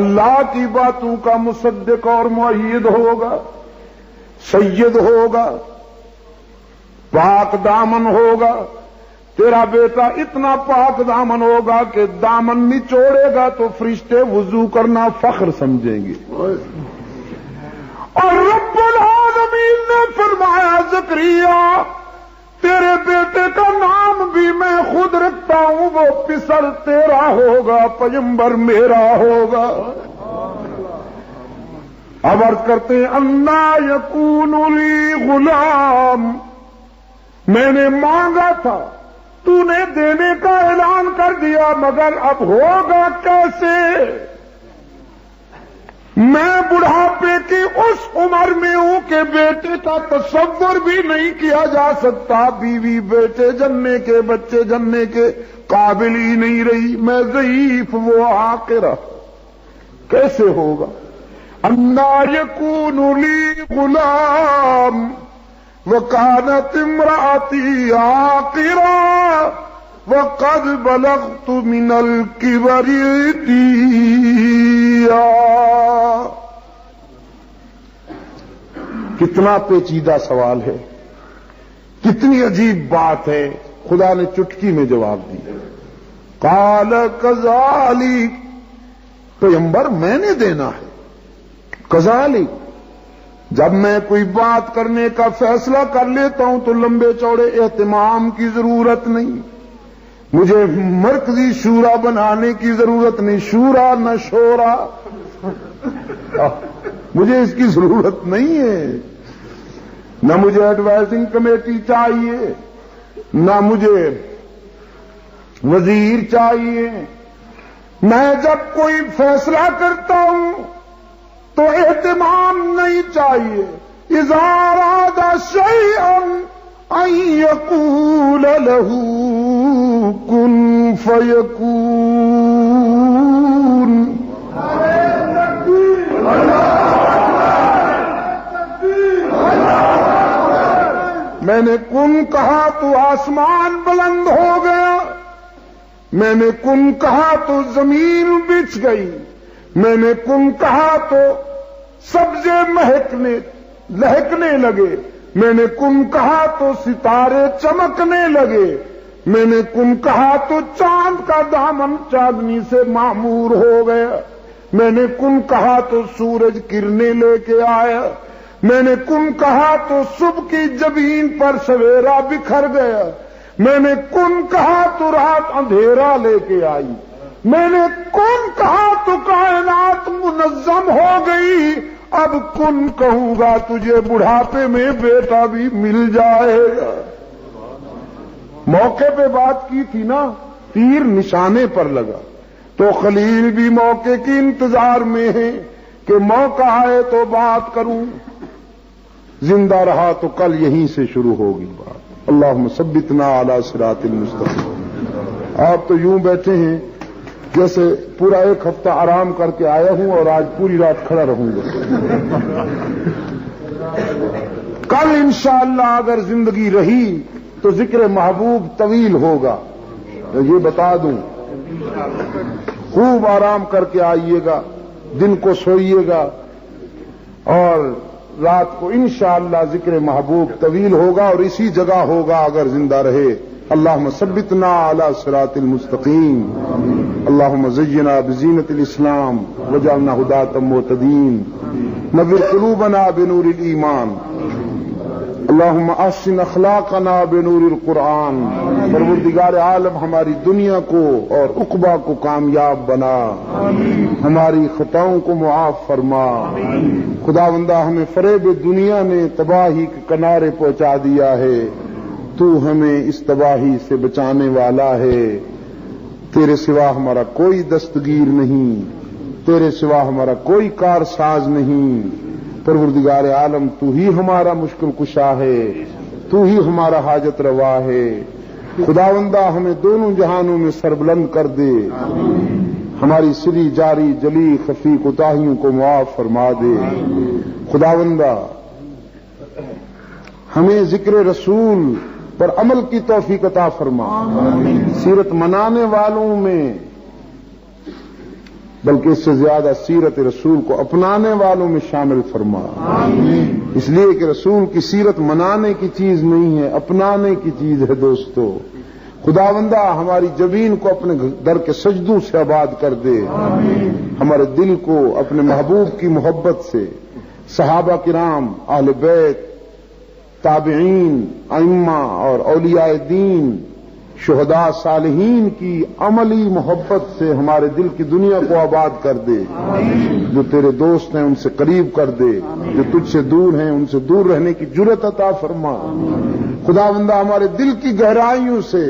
اللہ کی باتوں کا مصدق اور مؤید ہوگا، سید ہوگا، پاک دامن ہوگا۔ تیرا بیٹا اتنا پاک دامن ہوگا کہ دامن نچوڑے گا تو فرشتے وضو کرنا فخر سمجھیں گے۔ اور رب العالمین نے فرمایا زکریا تیرے بیٹے کا نام بھی میں خود رکھتا ہوں، وہ پسر تیرا ہوگا، پیغمبر میرا ہوگا۔ اب عرض کرتے ہیں انا یکون لی غلام، میں نے مانگا تھا، تو نے دینے کا اعلان کر دیا، مگر اب ہوگا کیسے؟ میں بڑھاپے کی اس عمر میں ہوں کہ بیٹے کا تصور بھی نہیں کیا جا سکتا، بیوی بیٹے جننے کے، بچے جننے کے قابل ہی نہیں رہی، میں ضعیف، وہ عاقرہ، کیسے ہوگا؟ انا یکون لی غلام وکانت امراتی عاقرا وقد بلغت من الکبر عتیا۔ کتنا پیچیدہ سوال ہے، کتنی عجیب بات ہے، خدا نے چٹکی میں جواب دیا۔ قال کذالک، پیغمبر میں نے دینا ہے، کذالک، جب میں کوئی بات کرنے کا فیصلہ کر لیتا ہوں تو لمبے چوڑے اہتمام کی ضرورت نہیں، مجھے مرکزی شورا بنانے کی ضرورت نہیں، شورا نہ شورا، مجھے اس کی ضرورت نہیں ہے، نہ مجھے ایڈوائزنگ کمیٹی چاہیے، نہ مجھے وزیر چاہیے۔ میں جب کوئی فیصلہ کرتا ہوں تو اہتمام نہیں چاہیے، اذا اراد شیئا ان یقول له کن فیکون۔ میں نے کن کہا تو آسمان بلند ہو گیا، میں نے کن کہا تو زمین بچھ گئی، میں نے کن کہا تو سبزے لہکنے لگے، میں نے کن کہا تو ستارے چمکنے لگے، میں نے کن کہا تو چاند کا دامن چاندنی سے معمور ہو گیا، میں نے کن کہا تو سورج کرنیں لے کے آیا، میں نے کن کہا تو صبح کی جبین پر سویرا بکھر گیا، میں نے کن کہا تو رات اندھیرا لے کے آئی، میں نے کن کہا تو کائنات منظم ہو گئی، اب کن کہوں گا تجھے بڑھاپے میں بیٹا بھی مل جائے گا۔ موقع پہ بات کی تھی نا، تیر نشانے پر لگا، تو خلیل بھی موقع کی انتظار میں ہے کہ موقع آئے تو بات کروں، زندہ رہا تو کل یہیں سے شروع ہوگی بات۔ اللہم ثبتنا علی صراط المستقیم۔ آپ تو یوں بیٹھے ہیں جیسے پورا ایک ہفتہ آرام کر کے آیا ہوں اور آج پوری رات کھڑا رہوں گا۔ کل انشاءاللہ اگر زندگی رہی تو ذکر محبوب طویل ہوگا، یہ بتا دوں، خوب آرام کر کے آئیے گا، دن کو سوئیے گا اور رات کو انشاءاللہ ذکر محبوب طویل ہوگا اور اسی جگہ ہوگا اگر زندہ رہے۔ اللہم ثبتنا علی صراط المستقیم، اللہم زینا بزینت الاسلام وجعلنا ہداۃ مہتدین، نور قلوبنا بنور الایمان، اللہم احسن اخلاقنا بنور القرآن۔ پروردگار عالم ہماری دنیا کو اور عقبہ کو کامیاب بنا، ہماری خطاؤں کو معاف فرما۔ خداوندہ ہمیں فریب دنیا نے تباہی کے کنارے پہنچا دیا ہے، تو ہمیں اس تباہی سے بچانے والا ہے۔ تیرے سوا ہمارا کوئی دستگیر نہیں، تیرے سوا ہمارا کوئی کارساز نہیں۔ پروردگار عالم تو ہی ہمارا مشکل کشا ہے، تو ہی ہمارا حاجت روا ہے۔ خداوندہ ہمیں دونوں جہانوں میں سربلند کر دے، ہماری سری جاری جلی خفی کوتاہیوں کو معاف فرما دے۔ خداوندہ ہمیں ذکر رسول پر عمل کی توفیق عطا فرما، سیرت منانے والوں میں بلکہ اس سے زیادہ سیرت رسول کو اپنانے والوں میں شامل فرما، اس لیے کہ رسول کی سیرت منانے کی چیز نہیں ہے، اپنانے کی چیز ہے۔ دوستو، خداوندہ ہماری جبین کو اپنے در کے سجدوں سے آباد کر دے، ہمارے دل کو اپنے محبوب کی محبت سے، صحابہ کرام، اہل بیت، تابعین، ائمہ اور اولیاء دین، شہداء صالحین کی عملی محبت سے ہمارے دل کی دنیا کو آباد کر دے، جو تیرے دوست ہیں ان سے قریب کر دے، جو تجھ سے دور ہیں ان سے دور رہنے کی جرأت عطا فرما۔ خداوندہ ہمارے دل کی گہرائیوں سے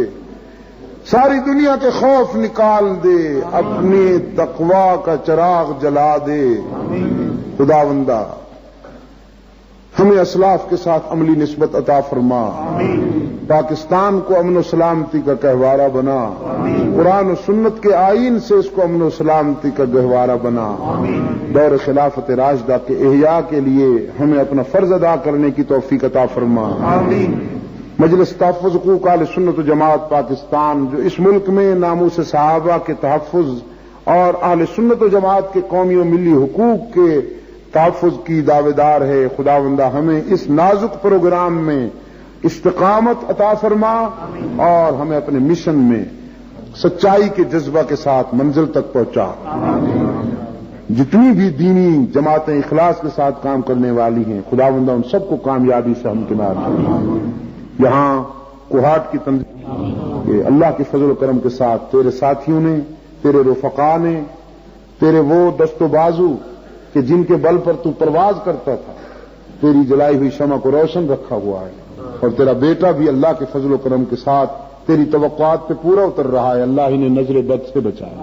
ساری دنیا کے خوف نکال دے، اپنے تقوی کا چراغ جلا دے۔ خداوندہ ہمیں اسلاف کے ساتھ عملی نسبت عطا فرما، پاکستان کو امن و سلامتی کا گہوارہ بنا، قرآن و سنت کے آئین سے اس کو امن و سلامتی کا گہوارہ بنا، دور خلافت راشدہ کے احیاء کے لیے ہمیں اپنا فرض ادا کرنے کی توفیق عطا فرما۔ مجلس تحفظ حقوق اہل سنت و جماعت پاکستان، جو اس ملک میں ناموس صحابہ کے تحفظ اور اہل سنت و جماعت کے قومی و ملی حقوق کے تحفظ کی دعوے دار ہے، خداوندہ ہمیں اس نازک پروگرام میں استقامت عطا فرما اور ہمیں اپنے مشن میں سچائی کے جذبہ کے ساتھ منزل تک پہنچا۔ جتنی بھی دینی جماعتیں اخلاص کے ساتھ کام کرنے والی ہیں، خداوندہ ان سب کو کامیابی سے ہمکنار فرما۔ یہاں کوہاٹ کی تنظیم کہ اللہ کے فضل و کرم کے ساتھ تیرے ساتھیوں نے، تیرے رفقا نے، تیرے وہ دست و بازو کہ جن کے بل پر تو پرواز کرتا تھا، تیری جلائی ہوئی شمع کو روشن رکھا ہوا ہے، اور تیرا بیٹا بھی اللہ کے فضل و کرم کے ساتھ تیری توقعات پہ پورا اتر رہا ہے۔ اللہ ہی نے نظر بد سے بچایا۔